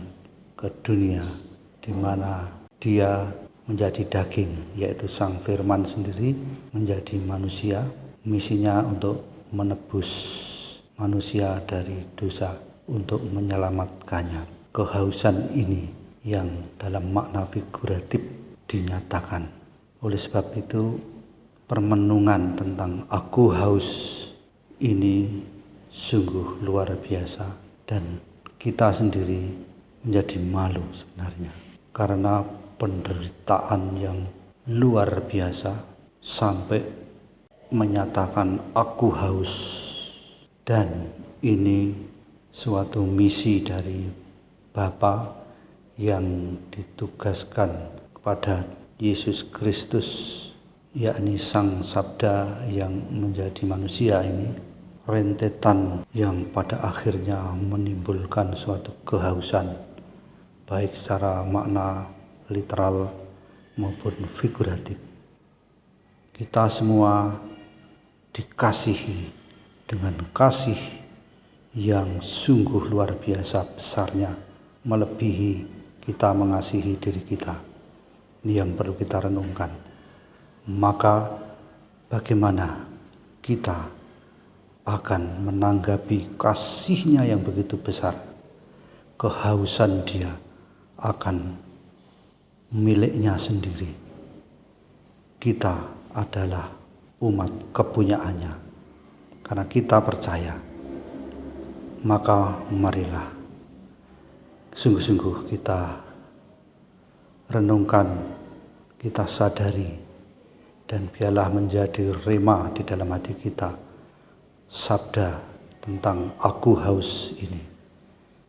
ke dunia, di mana dia menjadi daging, yaitu Sang Firman sendiri menjadi manusia. Misinya untuk menebus manusia dari dosa, untuk menyelamatkannya. Kehausan ini yang dalam makna figuratif dinyatakan. Oleh sebab itu permenungan tentang "aku haus" ini sungguh luar biasa, dan kita sendiri menjadi malu sebenarnya, karena penderitaan yang luar biasa sampai menyatakan "aku haus", dan ini suatu misi dari Bapa yang ditugaskan kepada Yesus Kristus, yakni Sang Sabda yang menjadi manusia ini, rentetan yang pada akhirnya menimbulkan suatu kehausan, baik secara makna literal maupun figuratif. Kita semua dikasihi dengan kasih yang sungguh luar biasa besarnya, melebihi kita mengasihi diri kita. Ini yang perlu kita renungkan. Maka bagaimana kita akan menanggapi kasih-Nya yang begitu besar? Kehausan Dia akan miliknya sendiri. Kita adalah umat kepunyaannya. Karena kita percaya, maka marilah sungguh-sungguh kita renungkan, kita sadari, dan biarlah menjadi rema di dalam hati kita sabda tentang aku haus ini,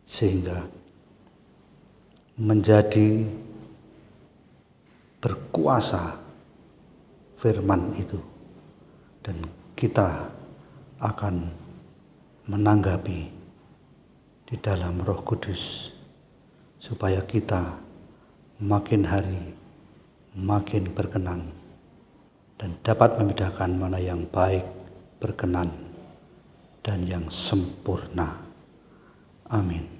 sehingga menjadi berkuasa firman itu, dan kita akan menanggapi di dalam Roh Kudus, supaya kita makin hari makin berkenan dan dapat membedakan mana yang baik, berkenan, dan yang sempurna. Amin.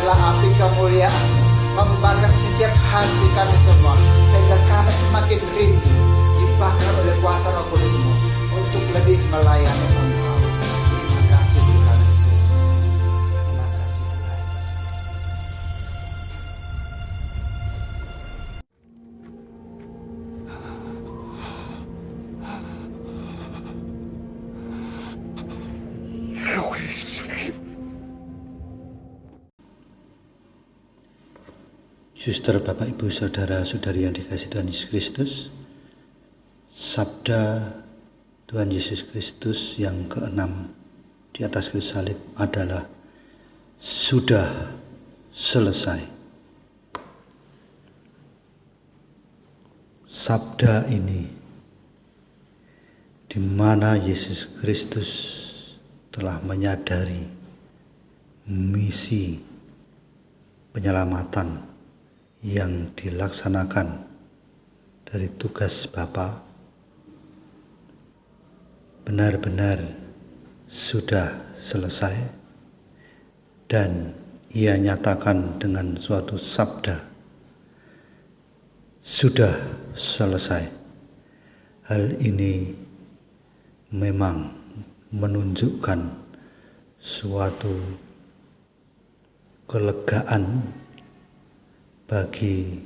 biarlah api kemuliaan membakar setiap hati kami semua, sehingga kami semakin rindu dibakar oleh kuasa Roh Kudus-Mu untuk lebih melayani Engkau. Terima kasih Tuhan Yesus. Terima kasih Tuhan Yesus. Suster, Bapak, Ibu, Saudara-saudari yang dikasihi Tuhan Yesus Kristus, sabda Tuhan Yesus Kristus yang keenam di atas kayu salib adalah sudah selesai. Sabda ini di mana Yesus Kristus telah menyadari misi penyelamatan yang dilaksanakan dari tugas Bapa benar-benar sudah selesai, dan ia nyatakan dengan suatu sabda, sudah selesai. Hal ini memang menunjukkan suatu kelegaan bagi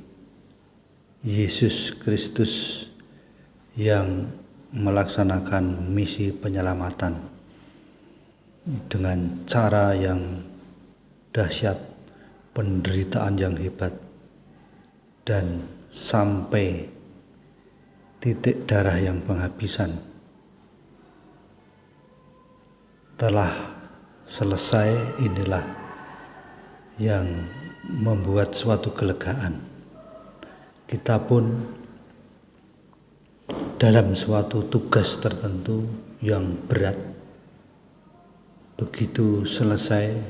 Yesus Kristus yang melaksanakan misi penyelamatan dengan cara yang dahsyat, penderitaan yang hebat, dan sampai titik darah yang penghabisan. Telah selesai, inilah yang membuat suatu kelegaan. Kita pun dalam suatu tugas tertentu yang berat, begitu selesai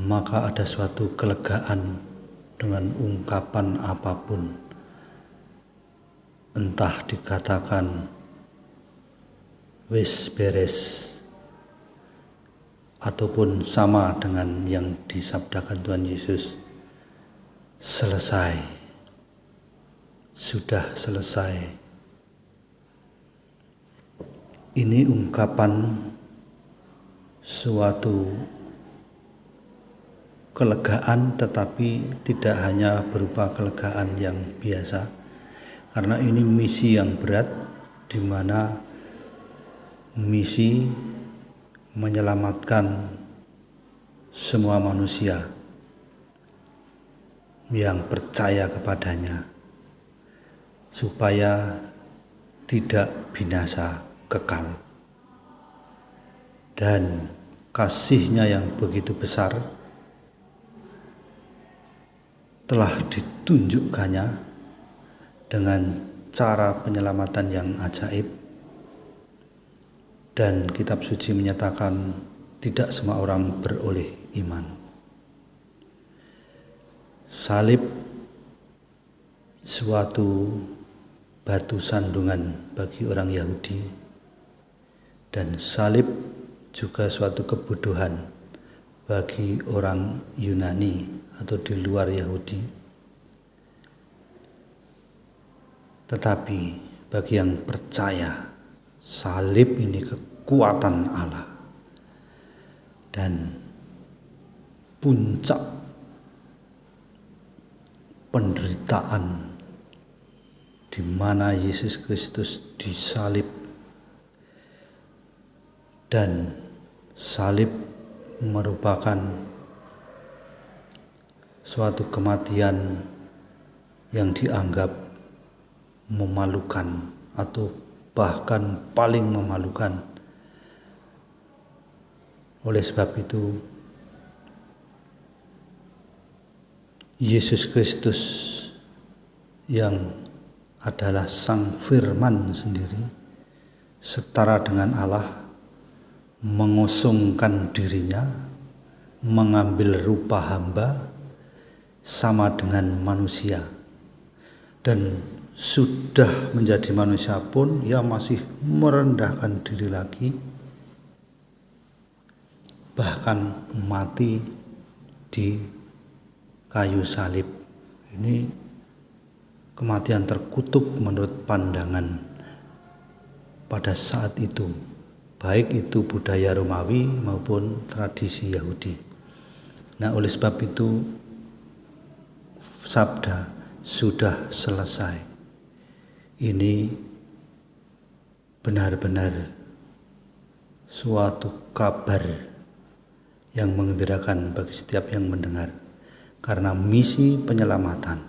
maka ada suatu kelegaan dengan ungkapan apapun, entah dikatakan wis beres ataupun sama dengan yang disabdakan Tuhan Yesus, selesai, sudah selesai. Ini ungkapan suatu kelegaan, tetapi tidak hanya berupa kelegaan yang biasa, karena ini misi yang berat, di mana misi menyelamatkan semua manusia yang percaya kepadanya supaya tidak binasa kekal. Dan kasih-Nya yang begitu besar telah ditunjukkannya dengan cara penyelamatan yang ajaib. Dan kitab suci menyatakan tidak semua orang beroleh iman. Salib suatu batu sandungan bagi orang Yahudi, dan salib juga suatu kebodohan bagi orang Yunani atau di luar Yahudi. Tetapi bagi yang percaya, salib ini kekuatan Allah dan puncak penderitaan di mana Yesus Kristus disalib, dan salib merupakan suatu kematian yang dianggap memalukan atau bahkan paling memalukan. Oleh sebab itu, Yesus Kristus yang adalah Sang Firman sendiri, setara dengan Allah, mengosongkan dirinya, mengambil rupa hamba, sama dengan manusia, dan sudah menjadi manusia pun ia masih merendahkan diri lagi, bahkan mati di kayu salib. Ini kematian terkutuk menurut pandangan pada saat itu, baik itu budaya Romawi maupun tradisi Yahudi. Nah, oleh sebab itu sabda sudah selesai ini benar-benar suatu kabar yang menggembirakan bagi setiap yang mendengar, karena misi penyelamatan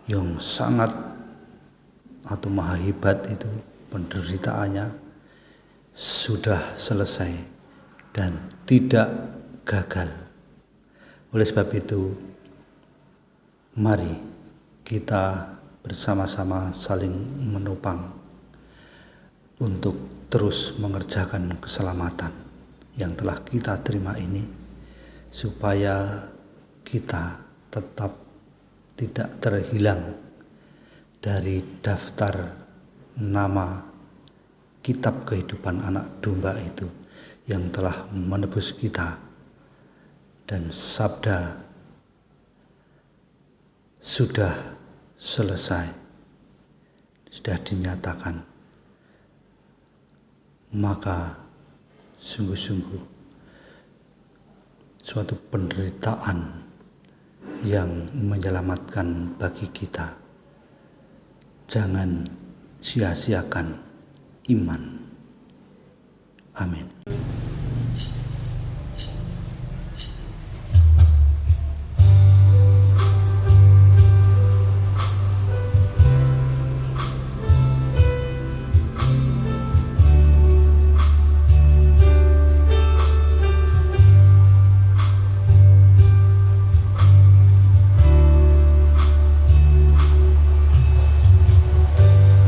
yang sangat atau maha hebat itu, penderitaannya sudah selesai dan tidak gagal. Oleh sebab itu, mari kita bersama-sama saling menopang untuk terus mengerjakan keselamatan yang telah kita terima ini, supaya kita tetap tidak terhilang dari daftar nama kitab kehidupan anak domba itu yang telah menebus kita. Dan sabda sudah selesai, sudah dinyatakan, maka sungguh-sungguh suatu penderitaan yang menyelamatkan bagi kita. Jangan sia-siakan iman. Amin.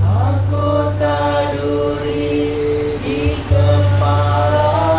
Aku tak duri di kepala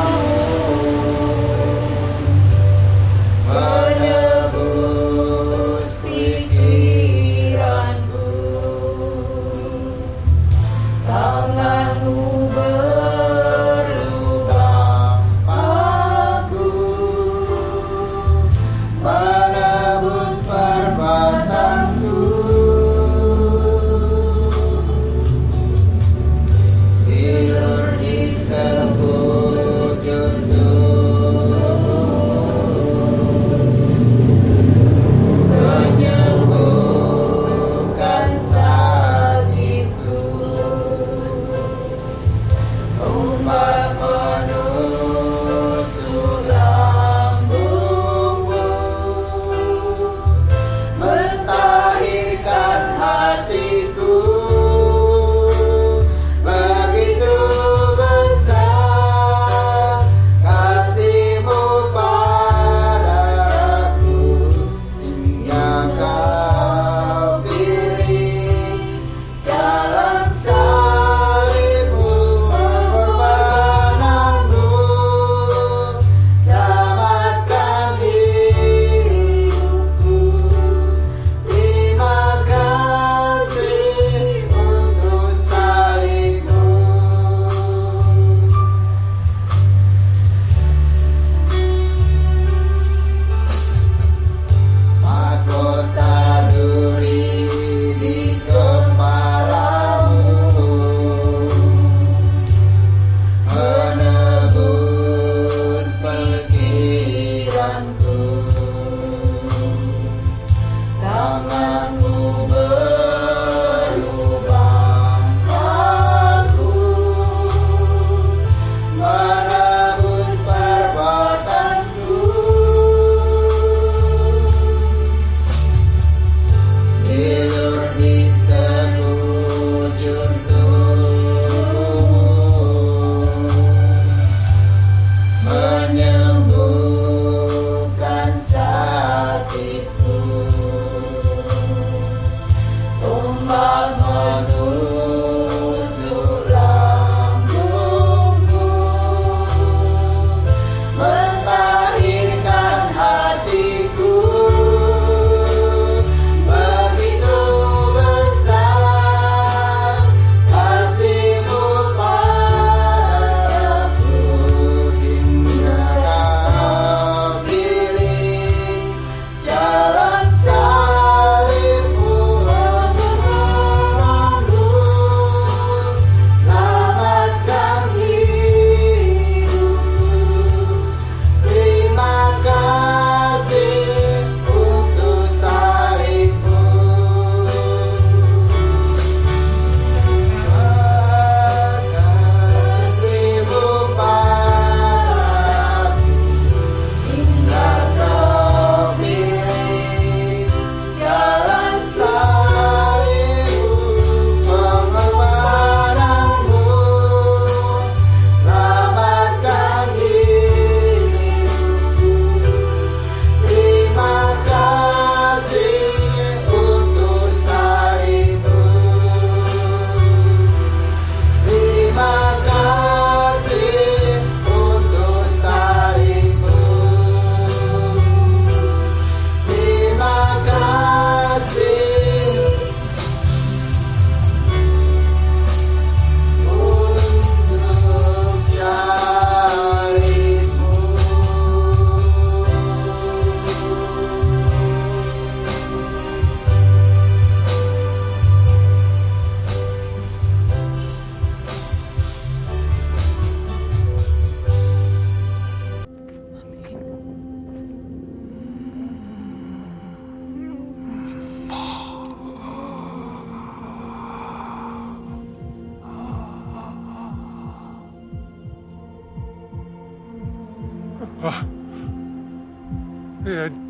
Ya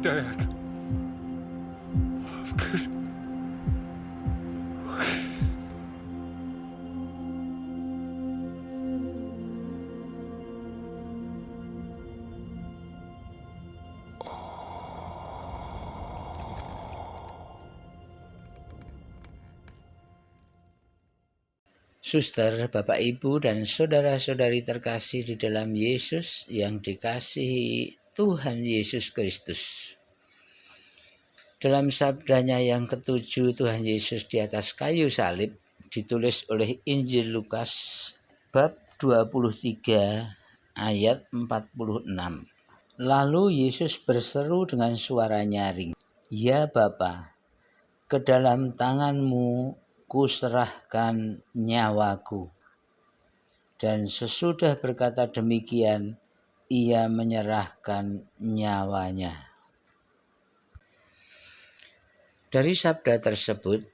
Dad, maafkan. Suster, Bapak, Ibu, dan saudara-saudari terkasih di dalam Yesus yang dikasihi Tuhan Yesus Kristus. Dalam sabdanya yang ketujuh, Tuhan Yesus di atas kayu salib ditulis oleh Injil Lukas bab 23 ayat 46. Lalu Yesus berseru dengan suara nyaring, "Ya Bapa, ke dalam tangan-Mu kuserahkan nyawaku." Dan sesudah berkata demikian, ia menyerahkan nyawanya. Dari sabda tersebut,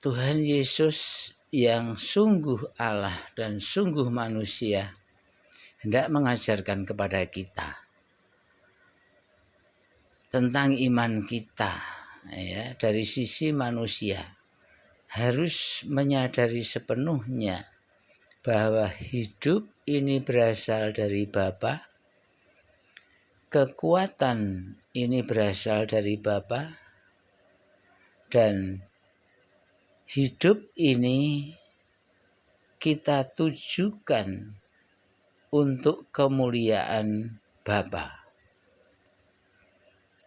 Tuhan Yesus yang sungguh Allah dan sungguh manusia hendak mengajarkan kepada kita tentang iman kita, ya, dari sisi manusia. Harus menyadari sepenuhnya bahwa hidup ini berasal dari Bapa, kekuatan ini berasal dari Bapa, dan hidup ini kita tujukan untuk kemuliaan Bapa.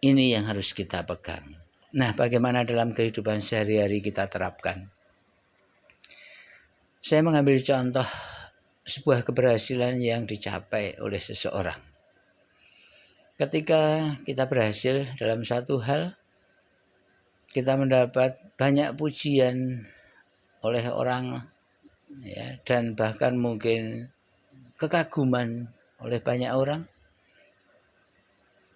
Ini yang harus kita pegang. Nah, bagaimana dalam kehidupan sehari-hari kita terapkan? Saya mengambil contoh sebuah keberhasilan yang dicapai oleh seseorang. Ketika kita berhasil dalam satu hal, kita mendapat banyak pujian oleh orang, ya, dan bahkan mungkin kekaguman oleh banyak orang.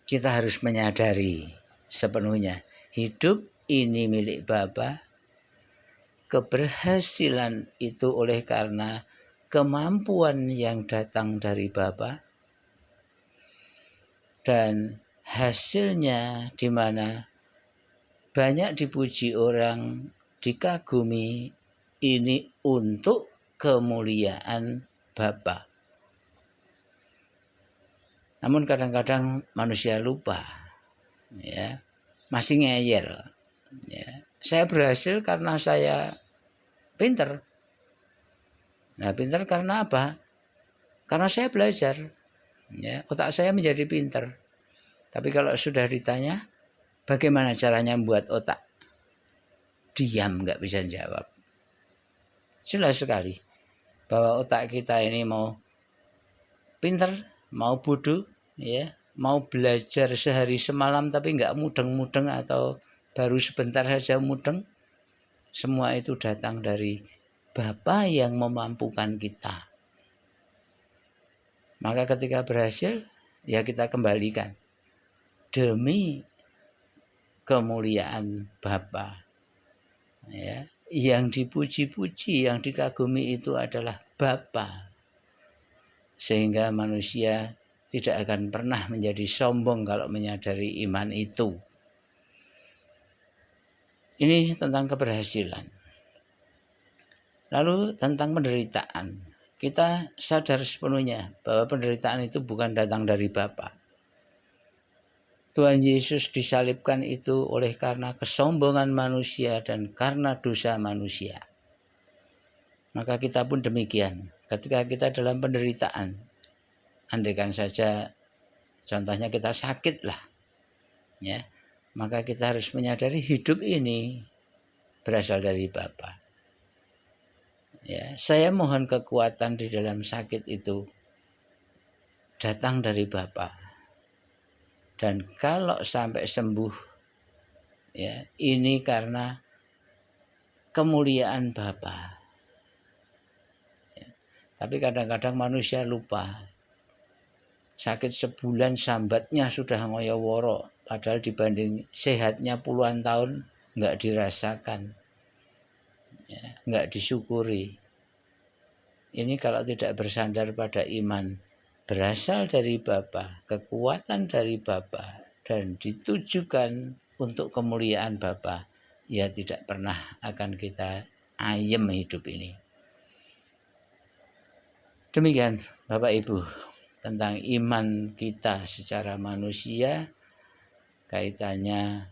Kita harus menyadari sepenuhnya hidup ini milik Bapa. Keberhasilan itu oleh karena kemampuan yang datang dari Bapa. Dan hasilnya di mana banyak dipuji orang, dikagumi, ini untuk kemuliaan Bapa. Namun kadang-kadang manusia lupa, ya, masih ngeyel, ya. Saya berhasil karena saya pinter. Nah, pinter karena apa? Karena saya belajar, ya, otak saya menjadi pinter. Tapi kalau sudah ditanya, bagaimana caranya membuat otak? Diam, nggak bisa jawab. Jelas sekali bahwa otak kita ini mau pinter, mau bodoh, ya, mau belajar sehari semalam tapi nggak mudeng-mudeng atau baru sebentar saja mudeng, semua itu datang dari Bapa yang memampukan kita. Maka ketika berhasil, ya kita kembalikan demi kemuliaan Bapa. Ya, yang dipuji-puji, yang dikagumi itu adalah Bapa. Sehingga manusia tidak akan pernah menjadi sombong kalau menyadari iman itu. Ini tentang keberhasilan. Lalu tentang penderitaan. Kita sadar sepenuhnya bahwa penderitaan itu bukan datang dari Bapa. Tuhan Yesus disalibkan itu oleh karena kesombongan manusia dan karena dosa manusia. Maka kita pun demikian. Ketika kita dalam penderitaan, andaikan saja contohnya kita sakit lah, ya, maka kita harus menyadari hidup ini berasal dari Bapa. Ya, saya mohon kekuatan di dalam sakit itu datang dari Bapa. Dan kalau sampai sembuh, ya, ini karena kemuliaan Bapa. Tapi kadang-kadang manusia lupa. Sakit sebulan sambatnya sudah ngoyo-woro. Padahal dibanding sehatnya puluhan tahun nggak dirasakan. Ya, nggak disyukuri. Ini kalau tidak bersandar pada iman berasal dari Bapa, kekuatan dari Bapa, dan ditujukan untuk kemuliaan Bapa, ya tidak pernah akan kita ayem hidup ini. Demikian Bapak Ibu tentang iman kita secara manusia, kaitannya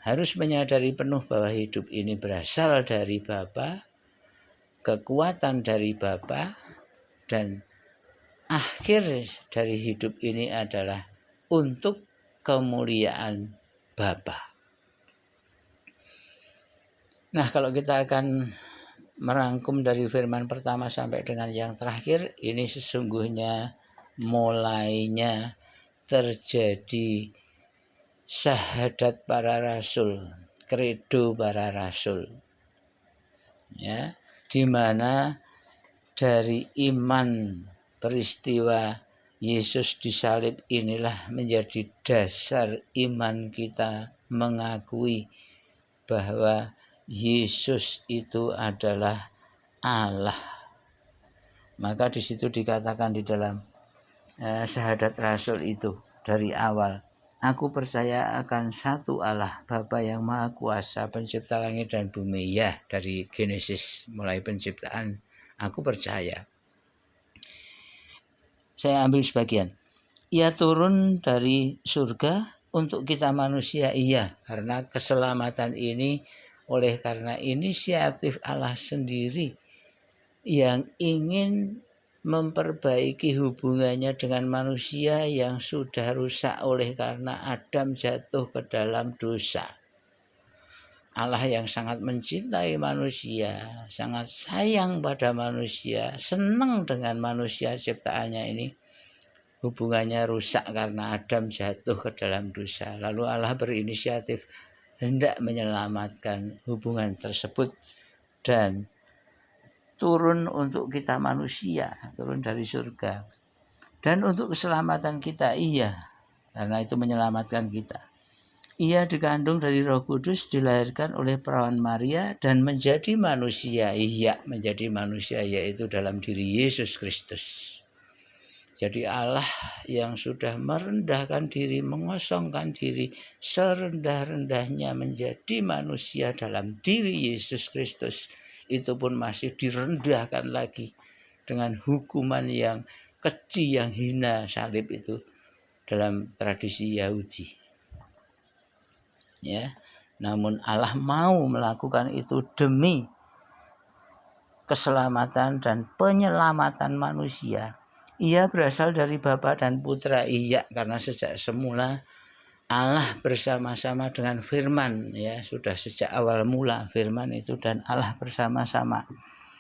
harus menyadari penuh bahwa hidup ini berasal dari Bapa, kekuatan dari Bapa, dan akhir dari hidup ini adalah untuk kemuliaan Bapa. Nah, kalau kita akan merangkum dari firman pertama sampai dengan yang terakhir, ini sesungguhnya mulainya terjadi syahadat para rasul, kredo para rasul, ya, di mana dari iman peristiwa Yesus disalib inilah menjadi dasar iman kita mengakui bahwa Yesus itu adalah Allah. Maka di situ dikatakan di dalam syahadat rasul itu dari awal, aku percaya akan satu Allah, Bapa yang Maha Kuasa, pencipta langit dan bumi. Ya, dari Genesis mulai penciptaan, aku percaya. Saya ambil sebagian. Ia turun dari surga untuk kita manusia, iya, karena keselamatan ini oleh karena inisiatif Allah sendiri yang ingin memperbaiki hubungannya dengan manusia yang sudah rusak oleh karena Adam jatuh ke dalam dosa. Allah yang sangat mencintai manusia, sangat sayang pada manusia, senang dengan manusia ciptaannya ini, hubungannya rusak karena Adam jatuh ke dalam dosa. Lalu Allah berinisiatif hendak menyelamatkan hubungan tersebut dan turun untuk kita manusia, turun dari surga. Dan untuk keselamatan kita, iya, karena itu menyelamatkan kita. Ia dikandung dari Roh Kudus, dilahirkan oleh perawan Maria dan menjadi manusia. Iya, menjadi manusia, yaitu dalam diri Yesus Kristus. Jadi Allah yang sudah merendahkan diri, mengosongkan diri serendah-rendahnya menjadi manusia dalam diri Yesus Kristus, itu pun masih direndahkan lagi dengan hukuman yang keji, yang hina, salib itu dalam tradisi Yahudi. Ya, namun Allah mau melakukan itu demi keselamatan dan penyelamatan manusia. Ia berasal dari Bapa dan Putra, iya, karena sejak semula Allah bersama-sama dengan Firman, ya, sudah sejak awal mula Firman itu dan Allah bersama-sama,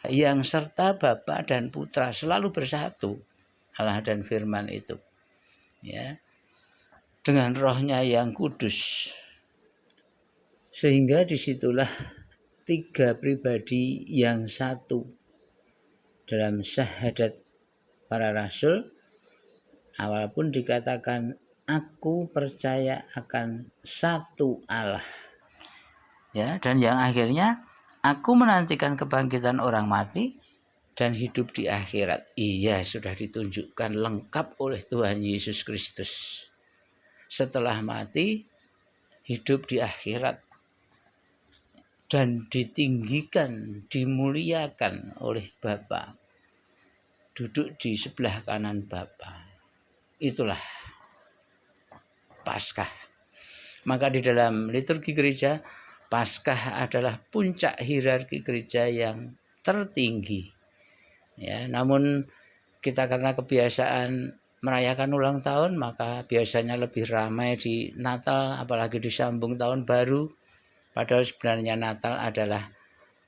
yang serta Bapa dan Putra selalu bersatu, Allah dan Firman itu, ya, dengan Rohnya yang kudus, sehingga disitulah tiga pribadi yang satu dalam syahadat para rasul. Awal pun dikatakan, aku percaya akan satu Allah, ya, dan yang akhirnya, aku menantikan kebangkitan orang mati dan hidup di akhirat. Iya, sudah ditunjukkan lengkap oleh Tuhan Yesus Kristus. Setelah mati, hidup di akhirat dan ditinggikan, dimuliakan oleh Bapa, duduk di sebelah kanan Bapa. Itulah Paskah. Maka di dalam liturgi gereja, Paskah adalah puncak hierarki gereja yang tertinggi. Ya, namun kita karena kebiasaan merayakan ulang tahun, maka biasanya lebih ramai di Natal, apalagi disambung tahun baru. Padahal sebenarnya Natal adalah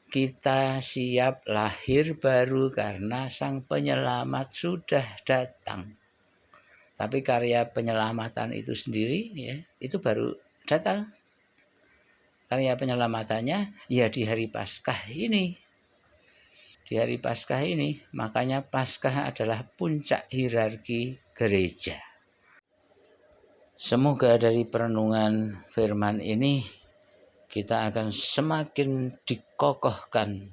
kita siap lahir baru karena Sang Penyelamat sudah datang. Tapi karya penyelamatan itu sendiri, ya, itu baru datang. Karya penyelamatannya ya di hari Paskah ini. Di hari Paskah ini, makanya Paskah adalah puncak hierarki gereja. Semoga dari perenungan firman ini kita akan semakin dikokohkan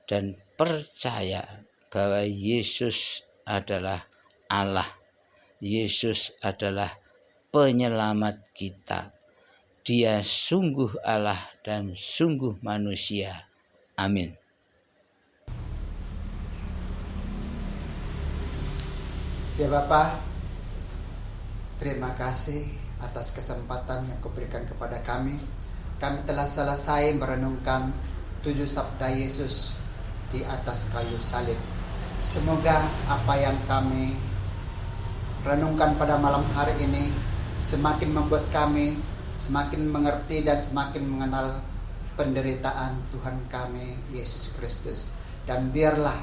dan percaya bahwa Yesus adalah Allah. Yesus adalah penyelamat kita. Dia sungguh Allah dan sungguh manusia. Amin. Ya Bapa, terima kasih atas kesempatan yang Kau berikan kepada kami. Kami telah selesai merenungkan 7 sabda Yesus di atas kayu salib. Semoga apa yang kami renungkan pada malam hari ini semakin membuat kami semakin mengerti dan semakin mengenal penderitaan Tuhan kami Yesus Kristus. Dan biarlah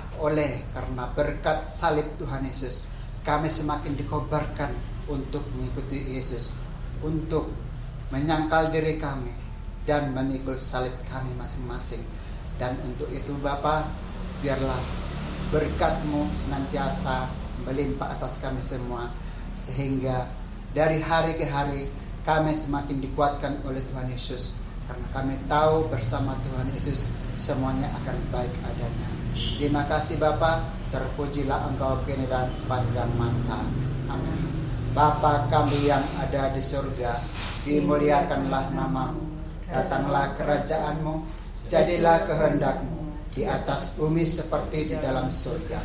karena berkat salib Tuhan Yesus, kami semakin dikobarkan untuk mengikuti Yesus, untuk menyangkal diri kami dan memikul salib kami masing-masing. Dan untuk itu Bapa, biarlah berkat-Mu senantiasa melimpah atas kami semua, sehingga dari hari ke hari kami semakin dikuatkan oleh Tuhan Yesus, karena kami tahu bersama Tuhan Yesus semuanya akan baik adanya. Terima kasih Bapa, terpujilah Engkau kini dan sepanjang masa. Amin. Bapa kami yang ada di surga, dimuliakanlah nama-Mu, datanglah kerajaan-Mu, jadilah kehendak-Mu di atas bumi seperti di dalam surga.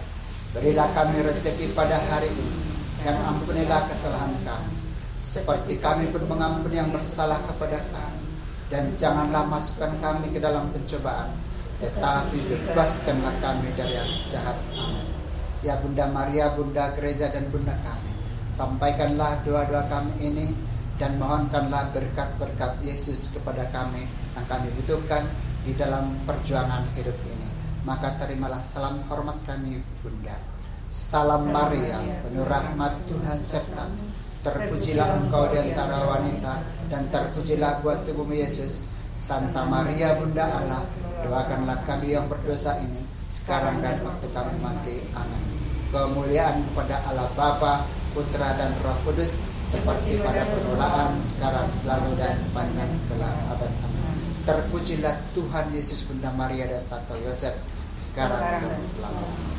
Berilah kami rezeki pada hari ini, dan ampunilah kesalahan kami, seperti kami pun mengampuni yang bersalah kepada kami. Dan janganlah masukkan kami ke dalam pencobaan, tetapi bebaskanlah kami dari yang jahat. Amin. Ya Bunda Maria, Bunda Gereja dan Bunda kami, sampaikanlah doa-doa kami ini, dan mohonkanlah berkat-berkat Yesus kepada kami yang kami butuhkan di dalam perjuangan hidup ini. Maka terimalah salam hormat kami Bunda. Salam Maria, penuh rahmat Tuhan sertamu. Terpujilah Engkau di antara wanita, dan terpujilah buah tubuhmu Yesus. Santa Maria Bunda Allah, doakanlah kami yang berdosa ini, sekarang dan waktu kami mati. Amin. Kemuliaan kepada Allah Bapa, Putra dan Roh Kudus, seperti pada permulaan, sekarang, selalu, dan sepanjang segala abad. Amin. Terpujilah Tuhan Yesus, Bunda Maria dan Santo Yosef, sekarang dan selamanya.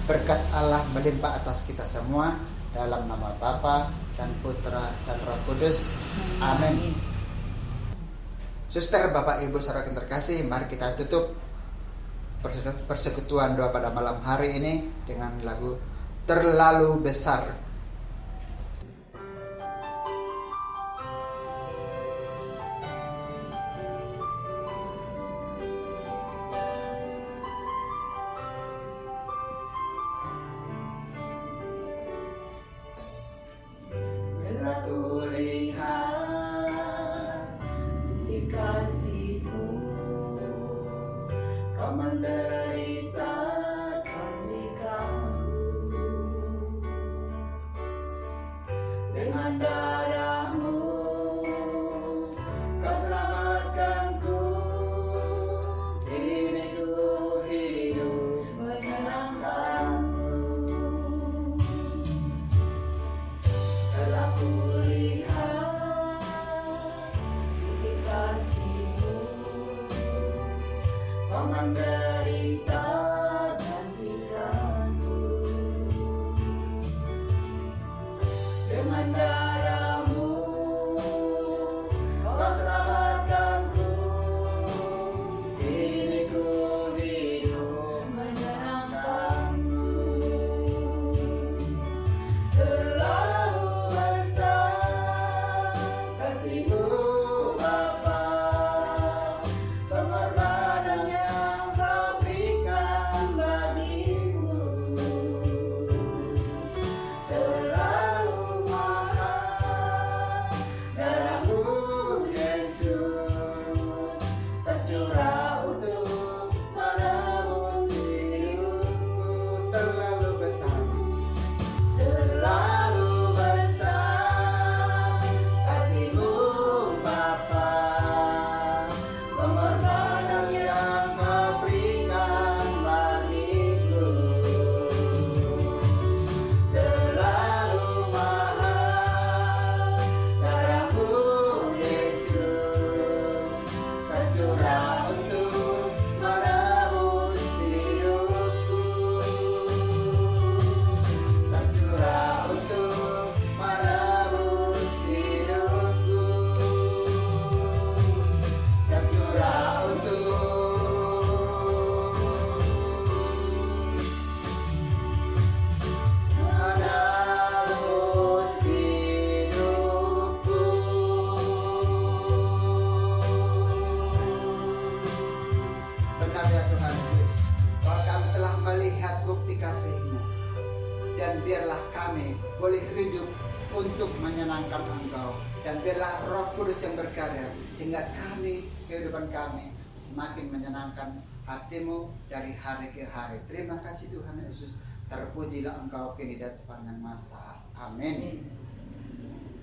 Berkat Allah melimpah atas kita semua, dalam nama Bapa dan Putra dan Roh Kudus. Amin. Suster, Bapak, Ibu, saudara yang terkasih, mari kita tutup persekutuan doa pada malam hari ini dengan lagu Terlalu Besar. Aku lihat di kasih-Mu, Kau menderita demi kami. melihat bukti kasih-Mu. Dan biarlah kami boleh hidup untuk menyenangkan Engkau. Dan biarlah Roh Kudus yang berkarya, sehingga kami, kehidupan kami semakin menyenangkan hati-Mu dari hari ke hari. Terima kasih Tuhan Yesus. Terpujilah Engkau kini dan sepanjang masa. Amin.